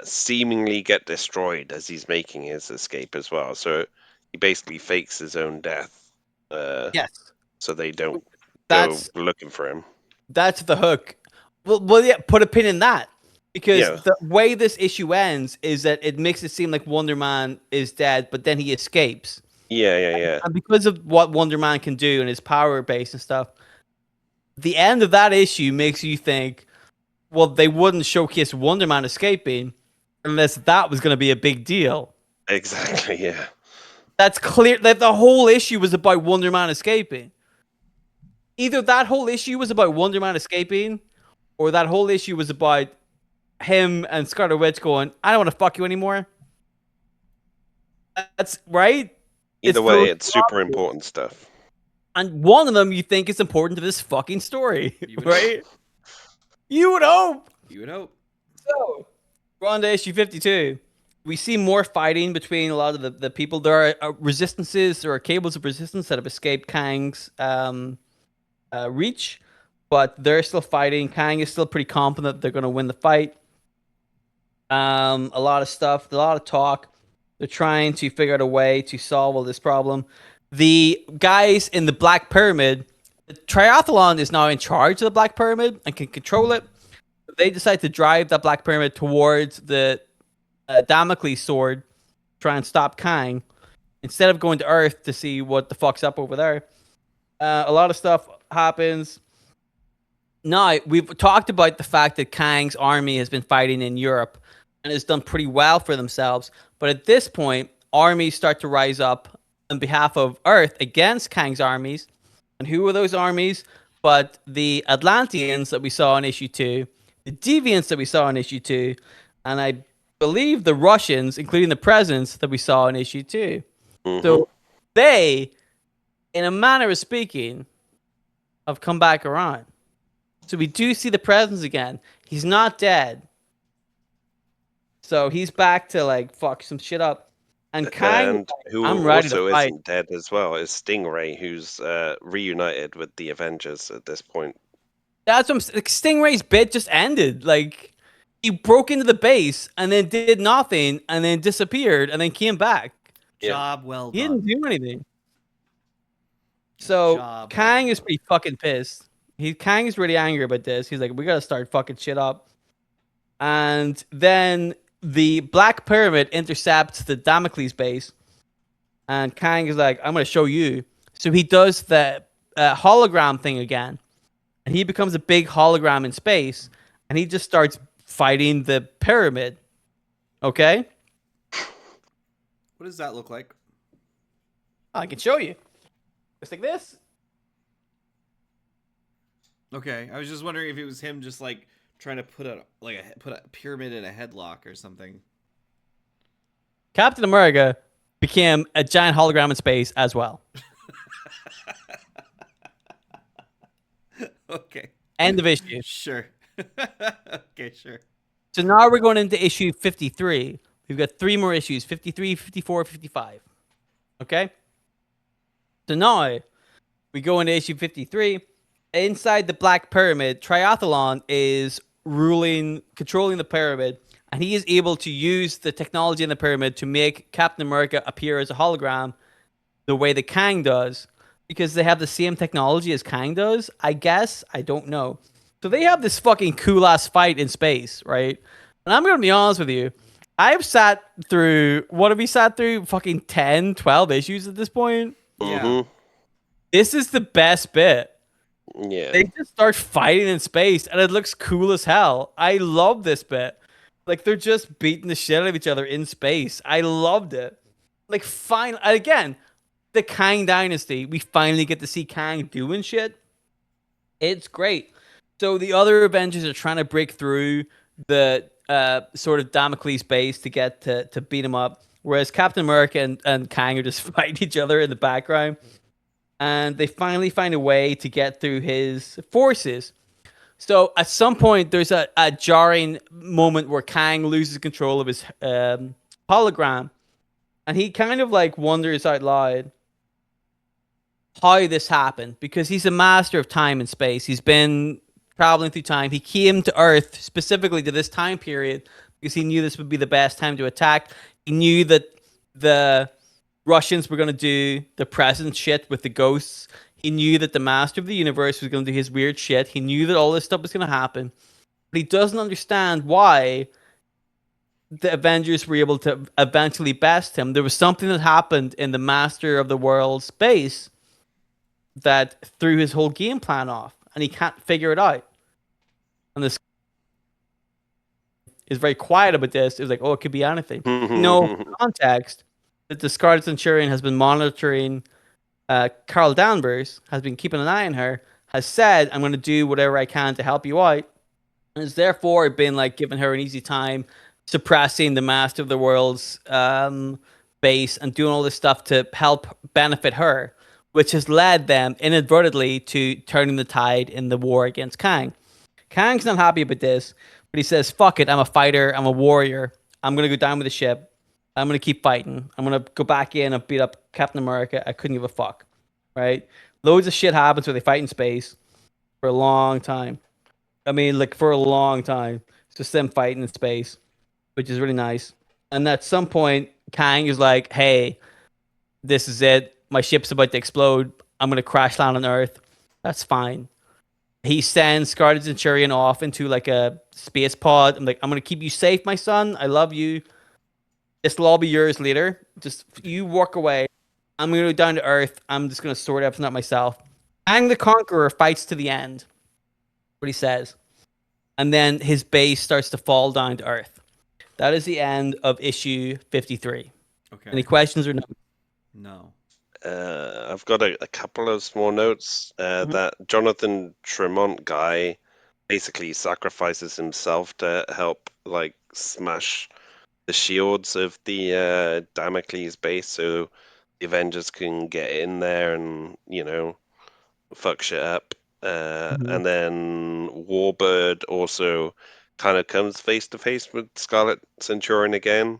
seemingly get destroyed as he's making his escape as well? So he basically fakes his own death, Yes. so they don't That's go looking for him. That's the hook. Well, yeah, put a pin in that. Because Yeah. the way this issue ends is that it makes it seem like Wonder Man is dead, but then he escapes. Yeah. And because of what Wonder Man can do and his power base and stuff, the end of that issue makes you think, well, they wouldn't showcase Wonder Man escaping unless that was going to be a big deal. Exactly. Yeah. That's clear that the whole issue was about Wonder Man escaping. Either that whole issue was about Wonder Man escaping, or that whole issue was about him and Scarlet Witch going, I don't want to fuck you anymore. That's right. Either way, those it's super options. important stuff. And one of them you think is important to this fucking story, You would right? You would hope. You would hope. So, we're on to issue 52. We see more fighting between a lot of the people. There are resistances, there are cables of resistance that have escaped Kang's reach, but they're still fighting. Kang is still pretty confident that they're going to win the fight. A lot of stuff, a lot of talk. They're trying to figure out a way to solve all this problem. The guys in the Black Pyramid, the Triathlon is now in charge of the Black Pyramid and can control it. They decide to drive that Black Pyramid towards the Damocles sword, try and stop Kang, instead of going to Earth to see what the fuck's up over there. A lot of stuff happens. Now, we've talked about the fact that Kang's army has been fighting in Europe and has done pretty well for themselves. But at this point, armies start to rise up on behalf of Earth against Kang's armies. And who were those armies? But the Atlanteans that we saw in issue 2, the Deviants that we saw in issue 2, and I believe the Russians, including the Presence that we saw in issue 2. Mhm. So they, in a manner of speaking, have come back around. So we do see the Presence again. He's not dead. So he's back to like fuck some shit up. And Kang, And who I'm ready also to fight. isn't dead as well is Stingray, who's reunited with the Avengers at this point. That's what I'm, like, Stingray's bit just ended. Like he broke into the base and then did nothing and then disappeared and then came back. Yeah. Job well He done. didn't do anything. So Job Kang well is pretty fucking pissed. Kang is really angry about this. He's like, we gotta start fucking shit up. And then the Black Pyramid intercepts the Damocles base, and Kang is like, I'm gonna show you. So he does the hologram thing again, and he becomes a big hologram in space, and he just starts fighting the pyramid. Okay, What does that look like? I can show you. It's like this. Okay, I was just wondering if it was him just like trying to put a pyramid in a headlock or something. Captain America became a giant hologram in space as well. Okay. End of issue. Sure. Okay, sure. So now we're going into issue 53. We've got 3 more issues, 53, 54, 55. Okay? So now We go into issue 53. Inside the Black Pyramid, Triathlon is controlling the pyramid, and he is able to use the technology in the pyramid to make Captain America appear as a hologram the way that Kang does, because they have the same technology as Kang does, I guess. I don't know. So they have this fucking cool ass fight in space, right? And I'm going to be honest with you. I've sat through, what have we sat through? Fucking 10, 12 issues at this point. Yeah. This is the best bit. Yeah. They just start fighting in space, and it looks cool as hell. I love this bit. Like, they're just beating the shit out of each other in space. I loved it. Like, fine. Again, the Kang Dynasty, we finally get to see Kang doing shit. It's great. So the other Avengers are trying to break through the sort of Damocles base to get to beat him up, whereas Captain America and Kang are just fighting each other in the background. And they finally find a way to get through his forces. So at some point, there's a jarring moment where Kang loses control of his hologram. And he kind of like wonders out loud how this happened, because he's a master of time and space. He's been traveling through time. He came to Earth specifically to this time period because he knew this would be the best time to attack. He knew that the Russians were going to do the present shit with the ghosts. He knew that the master of the universe was going to do his weird shit. He knew that all this stuff was going to happen. But he doesn't understand why the Avengers were able to eventually best him. There was something that happened in the master of the world's base that threw his whole game plan off, and he can't figure it out. And this is very quiet about this. It was like, oh, it could be anything. No context that the Scarlet Centurion has been monitoring Carol Danvers, has been keeping an eye on her, has said, I'm going to do whatever I can to help you out, and has therefore been like giving her an easy time, suppressing the master of the world's base and doing all this stuff to help benefit her, which has led them inadvertently to turning the tide in the war against Kang. Kang's not happy about this, but he says, fuck it, I'm a fighter, I'm a warrior, I'm going to go down with the ship, I'm going to keep fighting, I'm going to go back in and beat up Captain America, I couldn't give a fuck, right? Loads of shit happens where they fight in space for a long time. I mean, like, for a long time. It's just them fighting in space, which is really nice. And at some point, Kang is like, hey, this is it, my ship's about to explode, I'm going to crash land on Earth, that's fine. He sends Scarlet Centurion off into like a space pod. I'm like, I'm going to keep you safe, my son. I love you. This will all be yours later. Just you walk away. I'm going to go down to Earth. I'm just going to sort everything out myself. Kang the Conqueror fights to the end. What he says. And then his base starts to fall down to Earth. That is the end of issue 53. Okay. Any questions or no? No. I've got a couple of small notes. That Jonathan Tremont guy basically sacrifices himself to help like smash the shields of the Damocles base, so the Avengers can get in there and fuck shit up. And then Warbird also kind of comes face to face with Scarlet Centurion again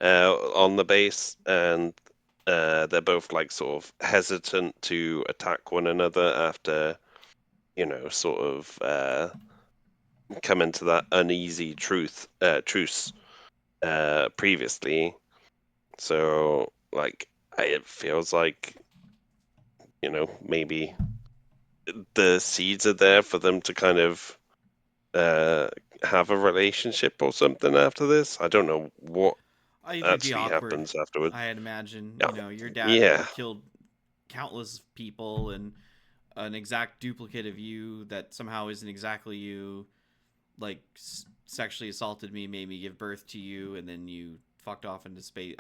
on the base, and they're both like sort of hesitant to attack one another after sort of come into that uneasy truce previously. So like it feels like maybe the seeds are there for them to kind of have a relationship or something after this. I don't know what actually happens afterwards. I'd imagine, Yeah. your dad Yeah. killed countless people, and an exact duplicate of you that somehow isn't exactly you, like sexually assaulted me, made me give birth to you, and then you fucked off into space.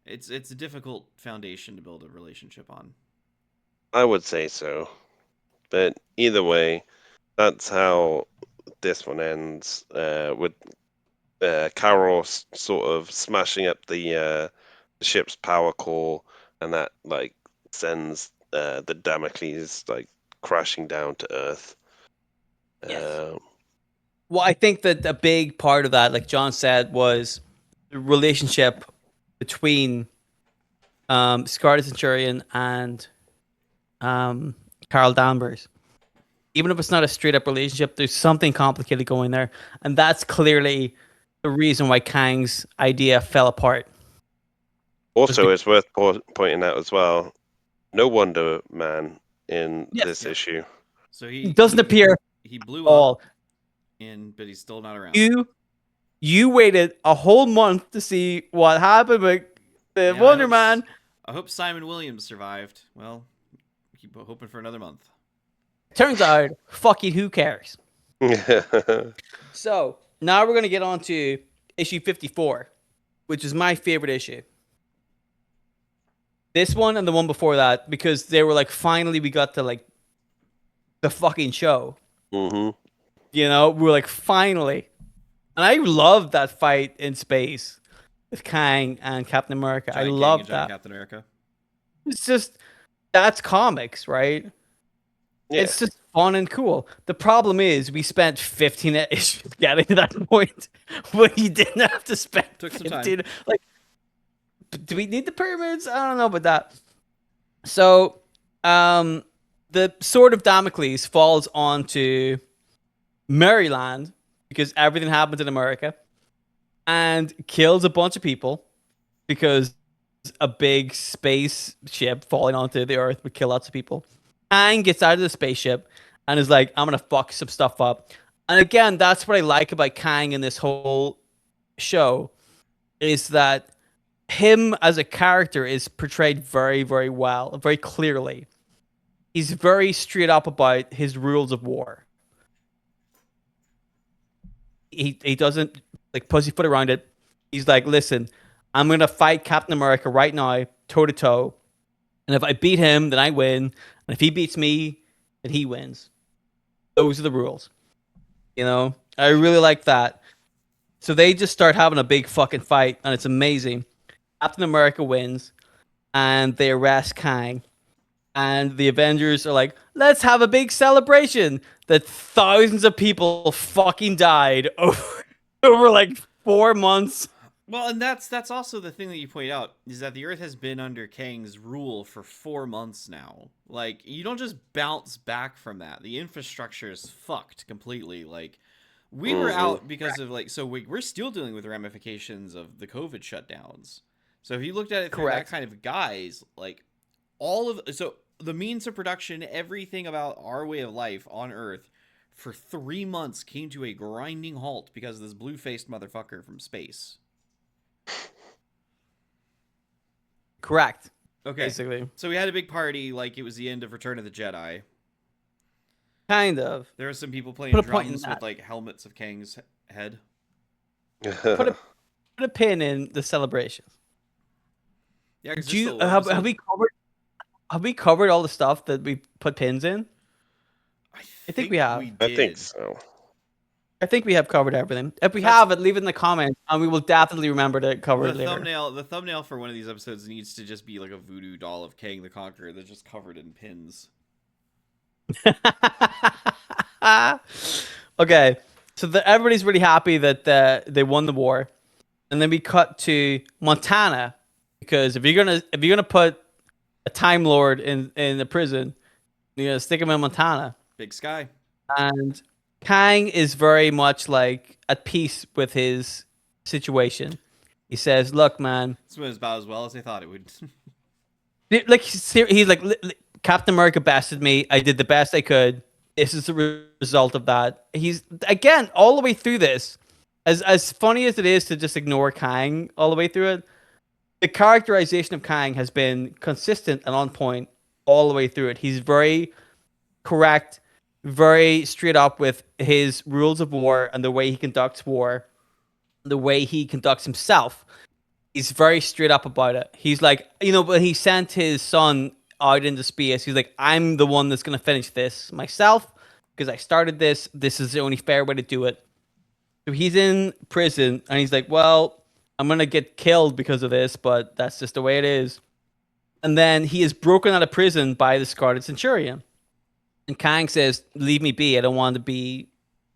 It's a difficult foundation to build a relationship on. I would say so. But either way, that's how this one ends, with Carol sort of smashing up the ship's power core, and that like sends the Damocles like crashing down to Earth. Yes. Well, I think that a big part of that, like John said, was the relationship between Scarlet Centurion and Carl Danvers. Even if it's not a straight up relationship, there's something complicated going there, and that's clearly the reason why Kang's idea fell apart. Also, it's worth pointing out as well, no Wonder Man in Yes. this issue. So He doesn't appear He blew at all. up, but he's still not around. You waited a whole month to see what happened with the Wonder Man. I hope Simon Williams survived. Well, keep hoping for another month. Turns out, fucking who cares? So now we're gonna get on to issue 54, which is my favorite issue. This one and the one before that, because they were like, finally we got to like the fucking show. Mm-hmm. You know, we were like, finally. And I loved that fight in space with Kang and Captain America. I love that. Captain America. It's just, that's comics, right? Yeah. It's just fun and cool. The problem is we spent 15 issues getting to that point when you didn't have to spend Took some 15. time. Like, do we need the pyramids? I don't know about that. So, the Sword of Damocles falls onto Maryland because everything happens in America and kills a bunch of people because a big spaceship falling onto the Earth would kill lots of people. Kang gets out of the spaceship and is like, I'm going to fuck some stuff up. And again, that's what I like about Kang in this whole show, is that him as a character is portrayed very, very well, very clearly. He's very straight up about his rules of war. He doesn't like pussyfoot around it. He's like, listen, I'm going to fight Captain America right now, toe to toe. And if I beat him, then I win. And if he beats me, then he wins. Those are the rules. You know, I really like that. So they just start having a big fucking fight, and it's amazing. Captain America wins, and they arrest Kang. And the Avengers are like, let's have a big celebration that thousands of people fucking died over like 4 months. Well, and that's also the thing that you point out, is that the Earth has been under Kang's rule for 4 months now. Like, you don't just bounce back from that. The infrastructure is fucked completely. Like, we were out because of, like, so we're still dealing with the ramifications of the COVID shutdowns. So if you looked at it through that kind of guise, like, so the means of production, everything about our way of life on Earth for 3 months came to a grinding halt because of this blue-faced motherfucker from space. Correct. Okay. Basically. So we had a big party like it was the end of Return of the Jedi. Kind of. There were some people playing drums with like helmets of Kang's head. Put a pin in the celebrations. Yeah, have we covered all the stuff that we put pins in? I think we have. I think so. I think we have covered everything. If we haven't, leave it in the comments, and we will definitely remember to cover it later. The thumbnail for one of these episodes needs to just be like a voodoo doll of Kang the Conqueror that's just covered in pins. Okay, so everybody's really happy that they won the war, and then we cut to Montana, because if you're gonna put a Time Lord in the prison, you're gonna stick him in Montana. Big sky. And Kang is very much like at peace with his situation. He says, "Look, man, this went about as well as I thought it would." Like he's like, Captain America bested me. I did the best I could. This is the result of that. He's again all the way through this. As funny as it is to just ignore Kang all the way through it, the characterization of Kang has been consistent and on point all the way through it. He's very correct, very straight up with his rules of war and the way he conducts war, the way he conducts himself. He's very straight up about it. He's like, when he sent his son out into space, he's like, I'm the one that's going to finish this myself because I started this. This is the only fair way to do it. So he's in prison and he's like, well, I'm going to get killed because of this, but that's just the way it is. And then he is broken out of prison by the Scarlet Centurion. And Kang says, leave me be. I don't want to be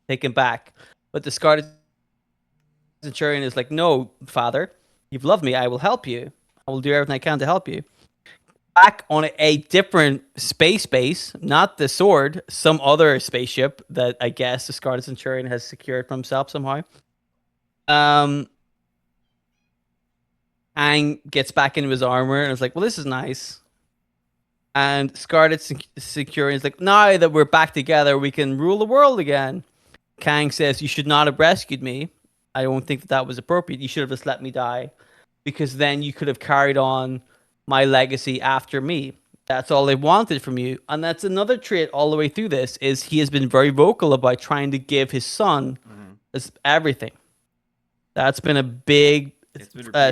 taken back. But the Scarlet Centurion is like, no, father, you've loved me. I will help you. I will do everything I can to help you. back on a different space base, not the sword, some other spaceship that I guess the Scarlet Centurion has secured for himself somehow. Kang gets back into his armor and is like, well, this is nice. And Scarlet Centurion is like, now that we're back together, we can rule the world again. Kang says, you should not have rescued me. I don't think that was appropriate. You should have just let me die, because then you could have carried on my legacy after me. That's all they wanted from you. And that's another trait all the way through this, is he has been very vocal about trying to give his son everything. That's been a big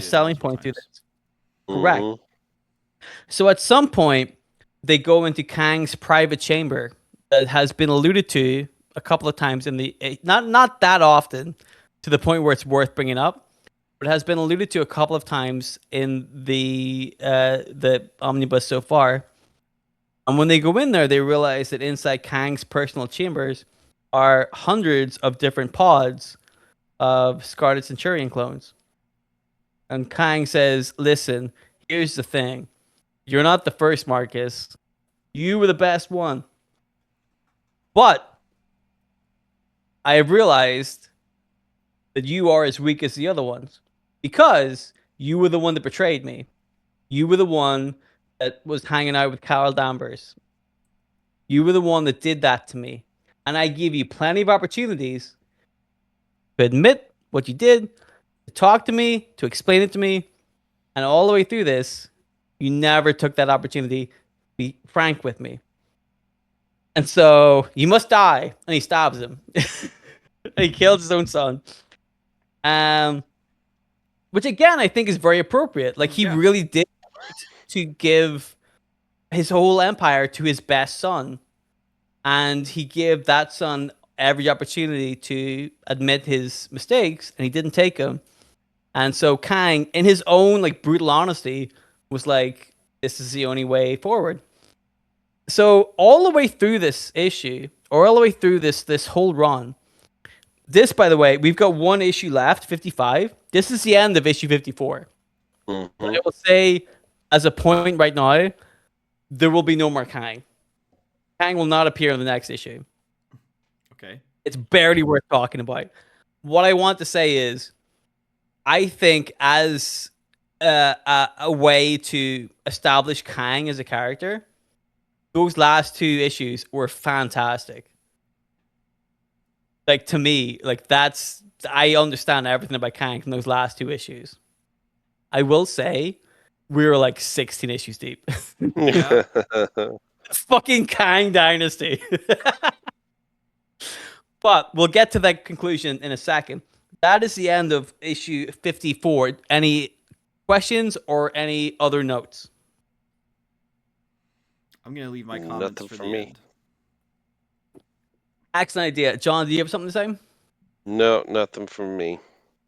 selling point through this. Correct. So at some point, they go into Kang's private chamber that has been alluded to a couple of times in the not that often, to the point where it's worth bringing up, but it has been alluded to a couple of times in the omnibus so far. And when they go in there, they realize that inside Kang's personal chambers are hundreds of different pods of Scarlet Centurion clones. And Kang says, listen, here's the thing. You're not the first, Marcus. You were the best one. But I have realized that you are as weak as the other ones, because you were the one that betrayed me. You were the one that was hanging out with Carol Danvers. You were the one that did that to me. And I give you plenty of opportunities to admit what you did, to talk to me, to explain it to me. And all the way through this, you never took that opportunity to be frank with me. And so you must die. And he stabs him. He kills his own son. Which again, I think is very appropriate. Like, he really did to give his whole empire to his best son. And he gave that son every opportunity to admit his mistakes, and he didn't take them. And so Kang, in his own like brutal honesty, was like, this is the only way forward. So all the way through this issue, or all the way through this whole run, this, by the way, we've got one issue left, 55. This is the end of issue 54. I will say, as a point right now, there will be no more Kang. Kang will not appear in the next issue. Okay. It's barely worth talking about. What I want to say is, I think as a way to establish Kang as a character, those last two issues were fantastic. Like, to me, like, I understand everything about Kang from those last two issues. I will say, we were like 16 issues deep. Yeah. Fucking Kang Dynasty. But we'll get to that conclusion in a second. That is the end of issue 54. Any questions or any other notes? I'm going to leave my comments Nothing for for the me. end. Excellent idea. John, do you have something to say? No, nothing from me.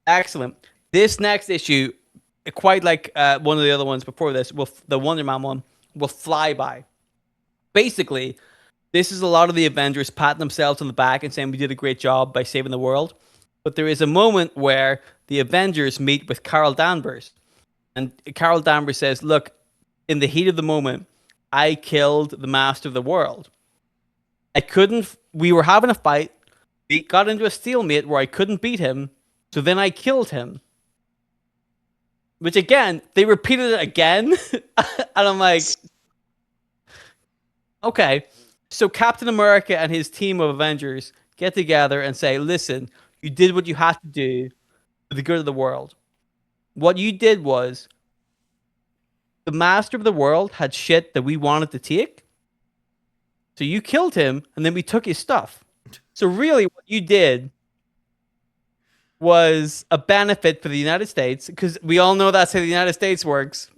Excellent. This next issue, quite like one of the other ones before this, the Wonder Man one, will fly by. Basically, this is a lot of the Avengers patting themselves on the back and saying we did a great job by saving the world. But there is a moment where the Avengers meet with Carol Danvers. And Carol Danvers says, look, in the heat of the moment, I killed the master of the world. We were having a fight. We got into a stalemate where I couldn't beat him. So then I killed him. Which again, they repeated it again. And I'm like, okay. So Captain America and his team of Avengers get together and say, listen, you did what you had to do for the good of the world. What you did was, the master of the world had shit that we wanted to take. So you killed him, and then we took his stuff. So really what you did was a benefit for the United States, because we all know that's how the United States works.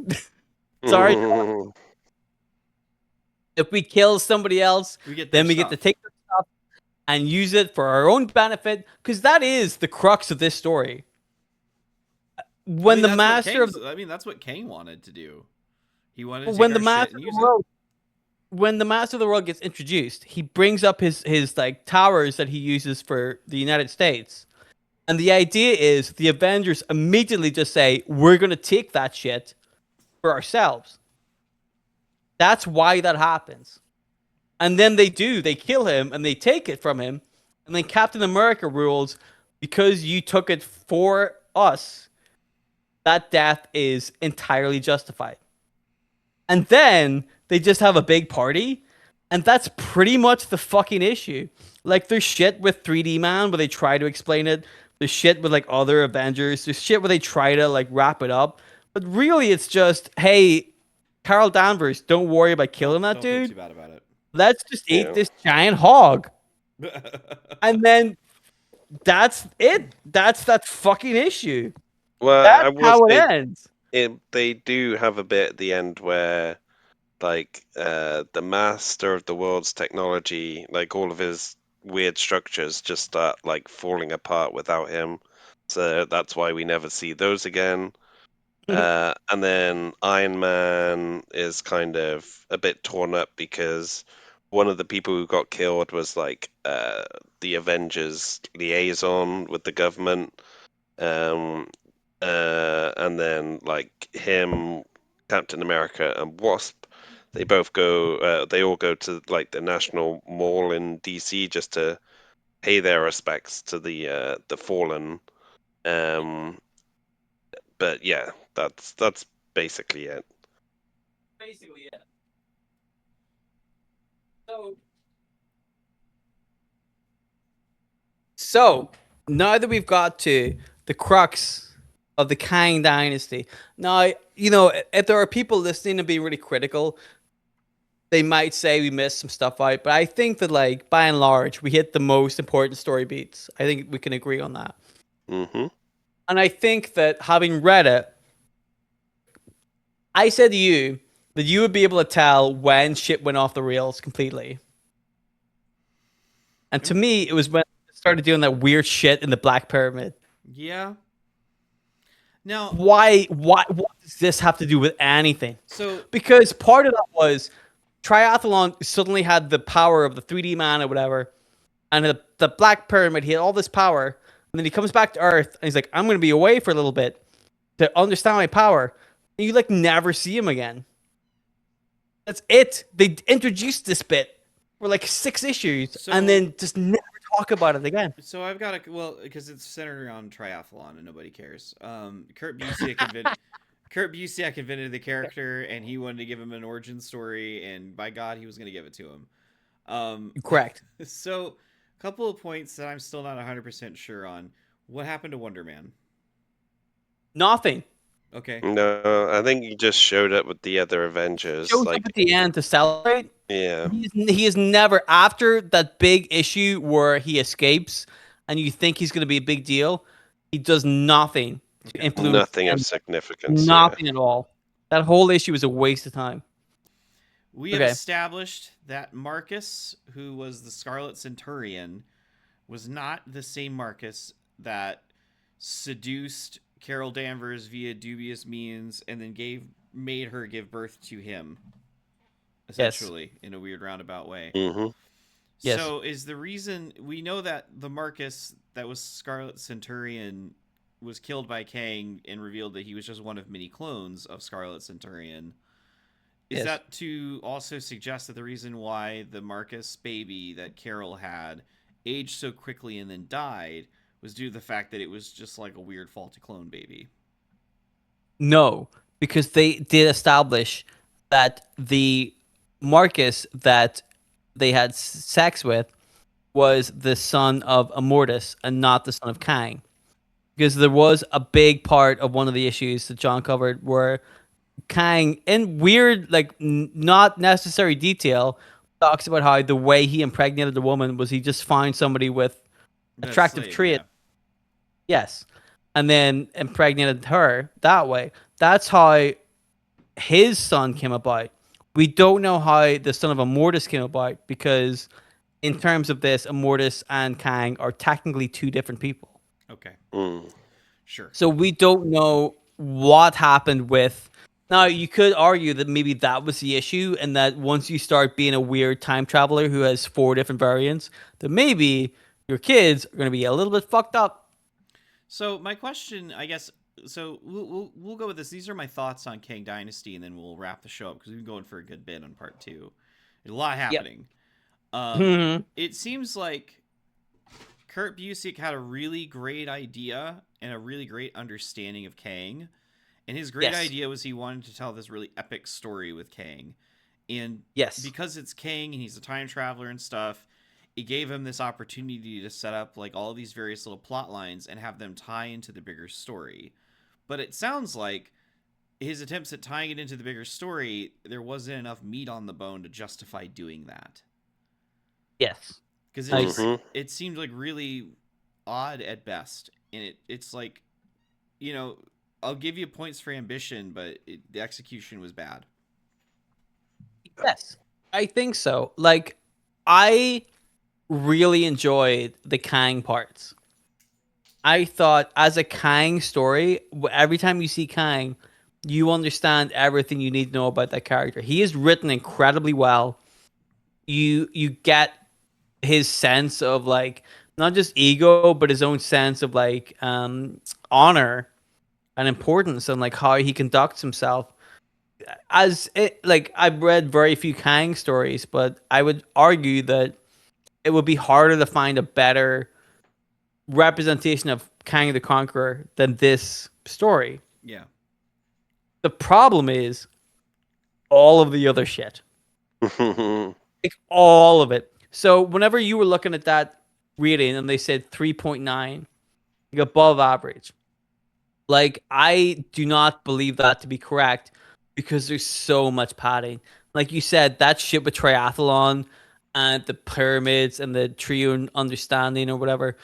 Sorry. If we kill somebody else, we get to take their stuff and use it for our own benefit, because that is the crux of this story. When the master of... I mean, that's what Kang wanted to do. He wanted to when the master of the world... When the Master of the World gets introduced, he brings up his like towers that he uses for the United States. And the idea is the Avengers immediately just say, we're going to take that shit for ourselves. That's why that happens. And then they kill him and they take it from him. And then Captain America rules, because you took it for us, that death is entirely justified. And then they just have a big party. And that's pretty much the fucking issue. Like, there's shit with 3D Man where they try to explain it. There's shit with, like, other Avengers. There's shit where they try to, like, wrap it up. But really, it's just, hey, Carol Danvers, don't worry about killing that Don't feel dude. too bad about it. Let's just eat this giant hog. And then that's it. That's that fucking issue. Well, That's I will how it say ends. they do have a bit at the end where, like, the master of the world's technology, like all of his weird structures, just start like falling apart without him. So that's why we never see those again. And then Iron Man is kind of a bit torn up because one of the people who got killed was like the Avengers liaison with the government. And then like him, Captain America, and Wasp, they both go. They all go to like the National Mall in DC just to pay their respects to the fallen. But yeah, that's basically it. Basically, yeah. So now that we've got to the crux of the Kang Dynasty, now, you know, if there are people listening and being really critical, they might say we missed some stuff out. But I think that, like, by and large, we hit the most important story beats. I think we can agree on that. Mm-hmm. And I think that having read it, I said to you that you would be able to tell when shit went off the rails completely. And to me, it was when it started doing that weird shit in the Black Pyramid. Yeah. Now, Why what does this have to do with anything? so Because part of that was Triathlon suddenly had the power of the 3D man or whatever, and the Black Pyramid, he had all this power, and then he comes back to Earth, and he's like, I'm going to be away for a little bit to understand my power. And you, like, never see him again. That's it. They introduced this bit for, like, 6 issues, and then just never talk about it again. So I've got a because it's centered around triathlon and nobody cares. Kurt Busiek invented the character, and he wanted to give him an origin story, and by God, he was going to give it to him. Correct. So, a couple of points that I'm still not 100% sure on. What happened to Wonder Man? Nothing. Okay. No, I think he just showed up with the other Avengers. Shows Like, up at the end to celebrate. yeah, He is never, after that big issue where he escapes and you think he's going to be a big deal, he does nothing to influence nothing of him. significance. Nothing at all. That whole issue was a waste of time. We have established that Marcus, who was the Scarlet Centurion, was not the same Marcus that seduced Carol Danvers via dubious means and then made her give birth to him, essentially, in a weird roundabout way. Mm-hmm. Yes. So is the reason we know that the Marcus that was Scarlet Centurion was killed by Kang and revealed that he was just one of many clones of Scarlet Centurion. Is that to also suggest that the reason why the Marcus baby that Carol had aged so quickly and then died was due to the fact that it was just like a weird faulty clone baby? No, because they did establish that the Marcus that they had sex with was the son of Immortus and not the son of Kang. Because there was a big part of one of the issues that John covered where Kang, in weird, like, not necessary detail, talks about how the way he impregnated the woman was he just found somebody with attractive traits. Yeah. Yes. And then impregnated her that way. That's how his son came about. We don't know how the son of Immortus came about because, in terms of this, Immortus and Kang are technically 2 different people. Okay. Mm. Sure. So we don't know what happened with. Now, you could argue that maybe that was the issue, and that once you start being a weird time traveler who has 4 different variants, that maybe your kids are going to be a little bit fucked up. So my question, I guess, So we'll go with this. These are my thoughts on Kang Dynasty, and then we'll wrap the show up because we've been going for a good bit on part 2. There's a lot Yep. happening. Mhm. It seems like Kurt Busiek had a really great idea and a really great understanding of Kang. And his great Yes. idea was he wanted to tell this really epic story with Kang. And Yes. because it's Kang and he's a time traveler and stuff, it gave him this opportunity to set up like all these various little plot lines and have them tie into the bigger story. But it sounds like his attempts at tying it into the bigger story, there wasn't enough meat on the bone to justify doing that. Yes. Because I agree. it seemed like really odd at best. And it's like, you know, I'll give you points for ambition, but the execution was bad. Yes. I think so. Like, I really enjoyed the Kang parts. I thought as a Kang story, every time you see Kang, you understand everything you need to know about that character. He is written incredibly well. You get his sense of like not just ego, but his own sense of like honor and importance and like how he conducts himself. As it like I've read very few Kang stories, but I would argue that it would be harder to find a better representation of Kang the Conqueror than this story. Yeah. The problem is all of the other shit. Like all of it. So whenever you were looking at that reading and they said 3.9, like above average, like I do not believe that to be correct because there's so much padding. Like you said, that shit with triathlon and the pyramids and the trio understanding or whatever,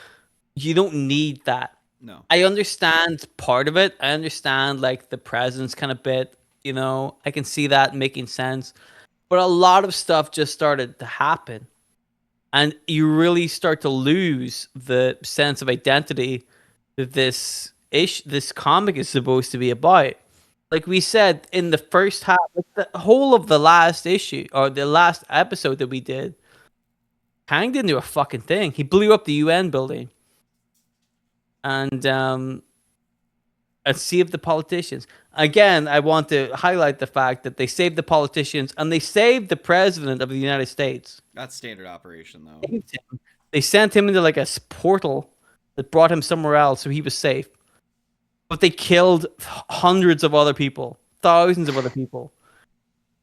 you don't need that. No. I understand part of it. I understand like the presence kind of bit, I can see that making sense. But a lot of stuff just started to happen. And you really start to lose the sense of identity that this comic is supposed to be about. Like we said in the first half, like the whole of the last issue or the last episode that we did, Kang didn't do a fucking thing. He blew up the UN building and saved the politicians. Again, I want to highlight the fact that they saved the politicians and they saved the president of the United States. That's standard operation, though. They sent him into like a portal that brought him somewhere else, so he was safe. But they killed hundreds of other people, thousands of other people.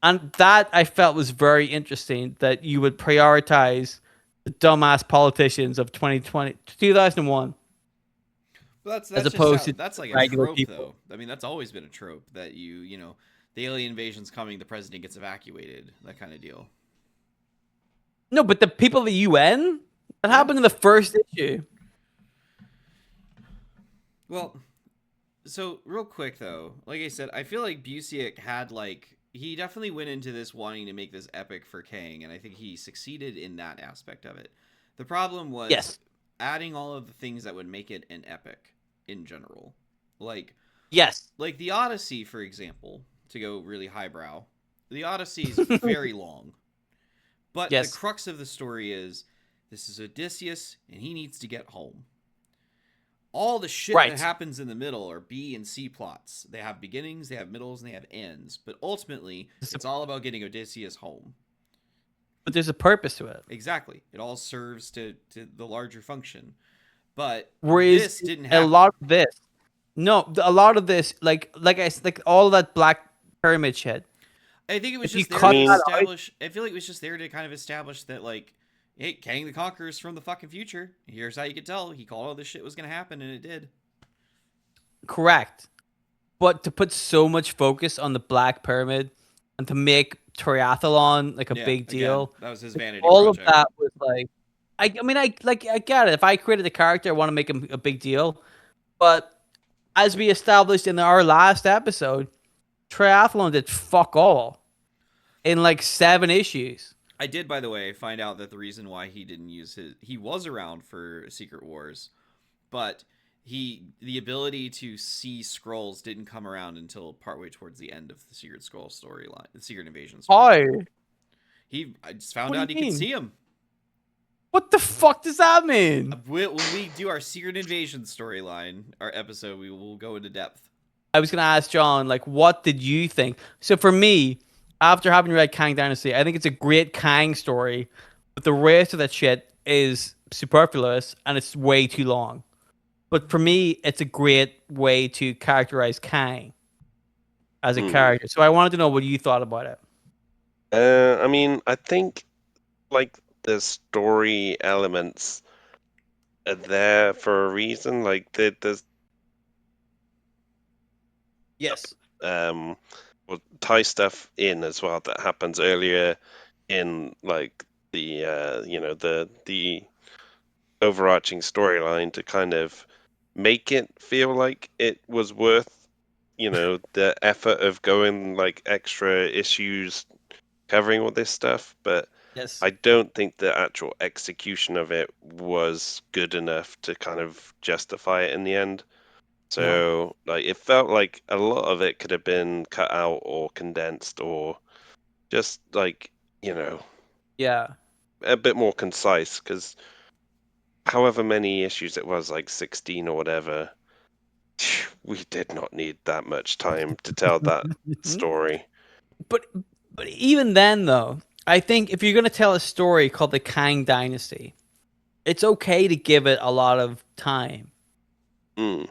And that I felt was very interesting that you would prioritize the dumbass politicians of 2001. That's As just opposed to that's like a regular trope, people. though. I mean, that's always been a trope that the alien invasion's coming, the president gets evacuated, that kind of deal. No, but the people of the UN? That happened in the first issue. Well, so real quick though, like I said, I feel like Busiek had he definitely went into this wanting to make this epic for Kang, and I think he succeeded in that aspect of it. The problem was adding all of the things that would make it an epic in general. Like the Odyssey, for example, to go really highbrow. The Odyssey is very long. But the crux of the story is this is Odysseus and he needs to get home. All the shit that happens in the middle are B and C plots. They have beginnings, they have middles, and they have ends. But ultimately, it's all about getting Odysseus home. But there's a purpose to it. Exactly. It all serves to the larger function. But whereas this didn't happen. A lot of this, like all that Black Pyramid shit. I think it was just there to establish. I feel like it was just there to kind of establish that, like, hey, Kang the Conqueror is from the fucking future. Here's how you could tell. He called all this shit was going to happen, and it did. Correct. But to put so much focus on the Black Pyramid and to make triathlon like a big deal. Again, that was his vanity all project. of that was like, I get it. If I created a character, I want to make him a big deal. But as we established in our last episode, triathlon did fuck all in like 7 issues. I did, by the way, find out that the reason why he didn't use he was around for Secret Wars, but the ability to see scrolls didn't come around until partway towards the end of the Secret Scroll storyline, the Secret Invasion story. Oh. I just found out he could see him. What the fuck does that mean? When we do our Secret Invasion storyline, our episode, we will go into depth. I was gonna ask John, like, what did you think? So for me, after having read Kang Dynasty, I think it's a great Kang story, but the rest of that shit is superfluous and it's way too long. But for me, it's a great way to characterize Kang as a character. So I wanted to know what you thought about it. I mean, I think like the story elements are there for a reason. Like there's Yes. will tie stuff in as well that happens earlier in like the the overarching storyline to kind of make it feel like it was worth the effort of going like extra issues covering all this stuff. But Yes. I don't think the actual execution of it was good enough to kind of justify it in the end. So like it felt like a lot of it could have been cut out or condensed or just like, Yeah. a bit more concise, because however many issues it was, like 16 or whatever, we did not need that much time to tell that story. But even then, though, I think if you're gonna tell a story called the Kang Dynasty, it's okay to give it a lot of time. Mm.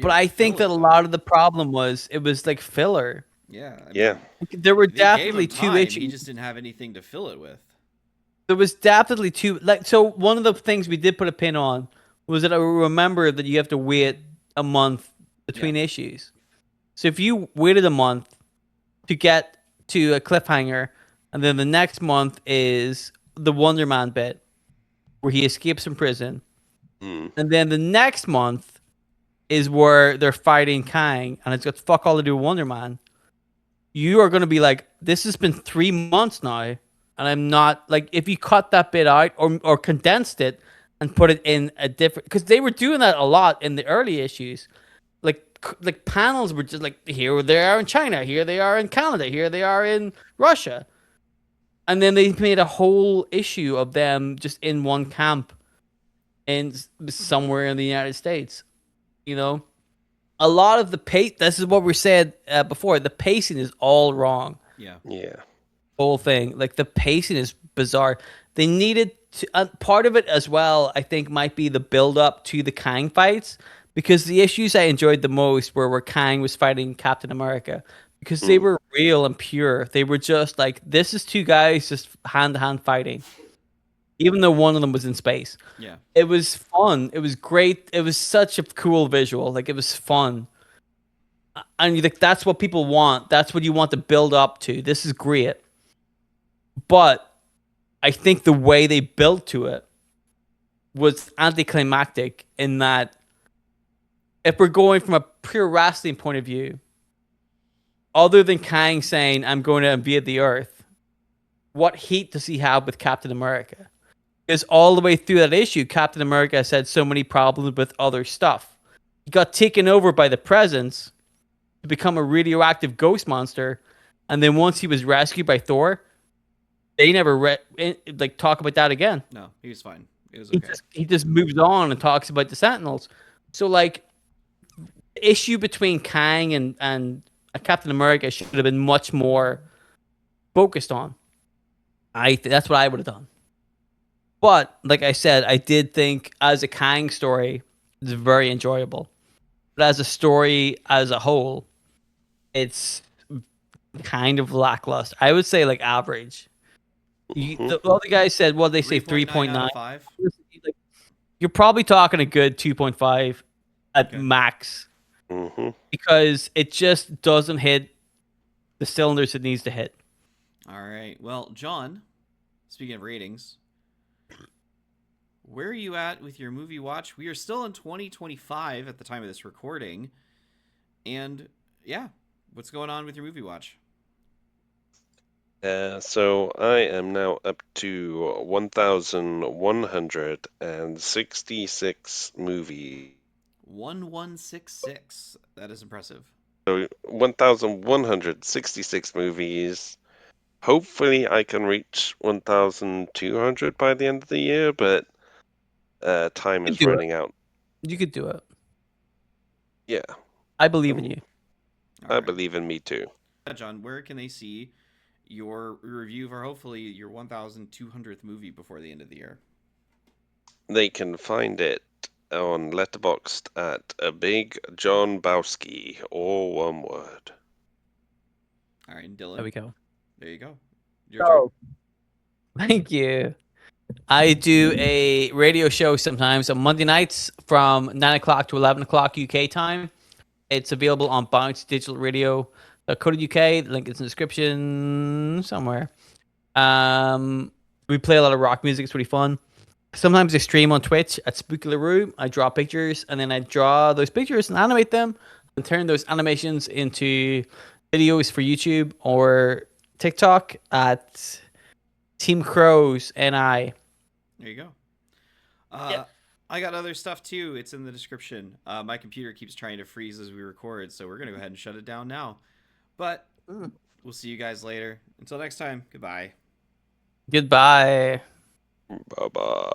But I think that a lot of the problem was it was like filler. Yeah. I Yeah. mean, There were they gave definitely him two time, issues. He just didn't have anything to fill it with. There was definitely two. Like, so one of the things we did put a pin on was that I remember that you have to wait a month between issues. So if you waited a month to get to a cliffhanger, and then the next month is the Wonder Man bit where he escapes from prison, Mm. and then the next month is where they're fighting Kang, and it's got fuck all to do with Wonder Man. You are going to be like, this has been 3 months now, and I'm not like, if you cut that bit out or condensed it and put it in a different, because they were doing that a lot in the early issues. Like panels were just like, here they are in China, here they are in Canada, here they are in Russia, and then they made a whole issue of them just in one camp in somewhere in the United States. You know, a lot of the pace. This is what we said before. The pacing is all wrong. Yeah. Yeah. Whole thing, like the pacing is bizarre. They needed to. Part of it as well, I think, might be the build up to the Kang fights, because the issues I enjoyed the most were where Kang was fighting Captain America, because they were real and pure. They were just like, this is two guys just hand to hand fighting, even though one of them was in space. Yeah. It was fun. It was great. It was such a cool visual. Like, it was fun. And you think that's what people want. That's what you want to build up to. This is great. But I think the way they built to it was anticlimactic in that, if we're going from a pure wrestling point of view, other than Kang saying, I'm going to invade the Earth, what heat does he have with Captain America? Because all the way through that issue, Captain America has had so many problems with other stuff. He got taken over by the Presence to become a radioactive ghost monster, and then once he was rescued by Thor, they never talk about that again. No, he was fine. It was okay. He just moves on and talks about the Sentinels. So like, the issue between Kang and Captain America should have been much more focused on. That's what I would have done. But like I said, I did think as a Kang story, it's very enjoyable. But as a story as a whole, it's kind of lackluster. I would say like average. The other guy said, what they say, 3.9 out of 5. You're probably talking a good 2.5 at max, because it just doesn't hit the cylinders it needs to hit. All right. Well, John, speaking of ratings, where are you at with your movie watch? We are still in 2025 at the time of this recording. And yeah, what's going on with your movie watch? So I am now up to 1,166 movies. 1166. That is impressive. So 1,166 movies. Hopefully, I can reach 1,200 by the end of the year, but time You is could do it. running out. You could do it. Yeah, I believe in you. All I right. believe in me too. John, where can they see your review for hopefully your 1,200th movie before the end of the year? They can find it on Letterboxd at a Big John Bowski, all one word. All right, and Dylan. There we go. There you go. Your turn. Thank you. I do a radio show sometimes on Monday nights from 9 o'clock to 11 o'clock UK time. It's available on Bounce Digital Radio. Code UK. The link is in the description somewhere. We play a lot of rock music. It's pretty fun. Sometimes I stream on Twitch at Spooky LaRue. I draw pictures and then I draw those pictures and animate them and turn those animations into videos for YouTube or TikTok at Team Crows NI. There you go. Yep. I got other stuff too. It's in the description. My computer keeps trying to freeze as we record, so we're going to go ahead and shut it down now. But we'll see you guys later. Until next time, goodbye. Goodbye. Bye bye.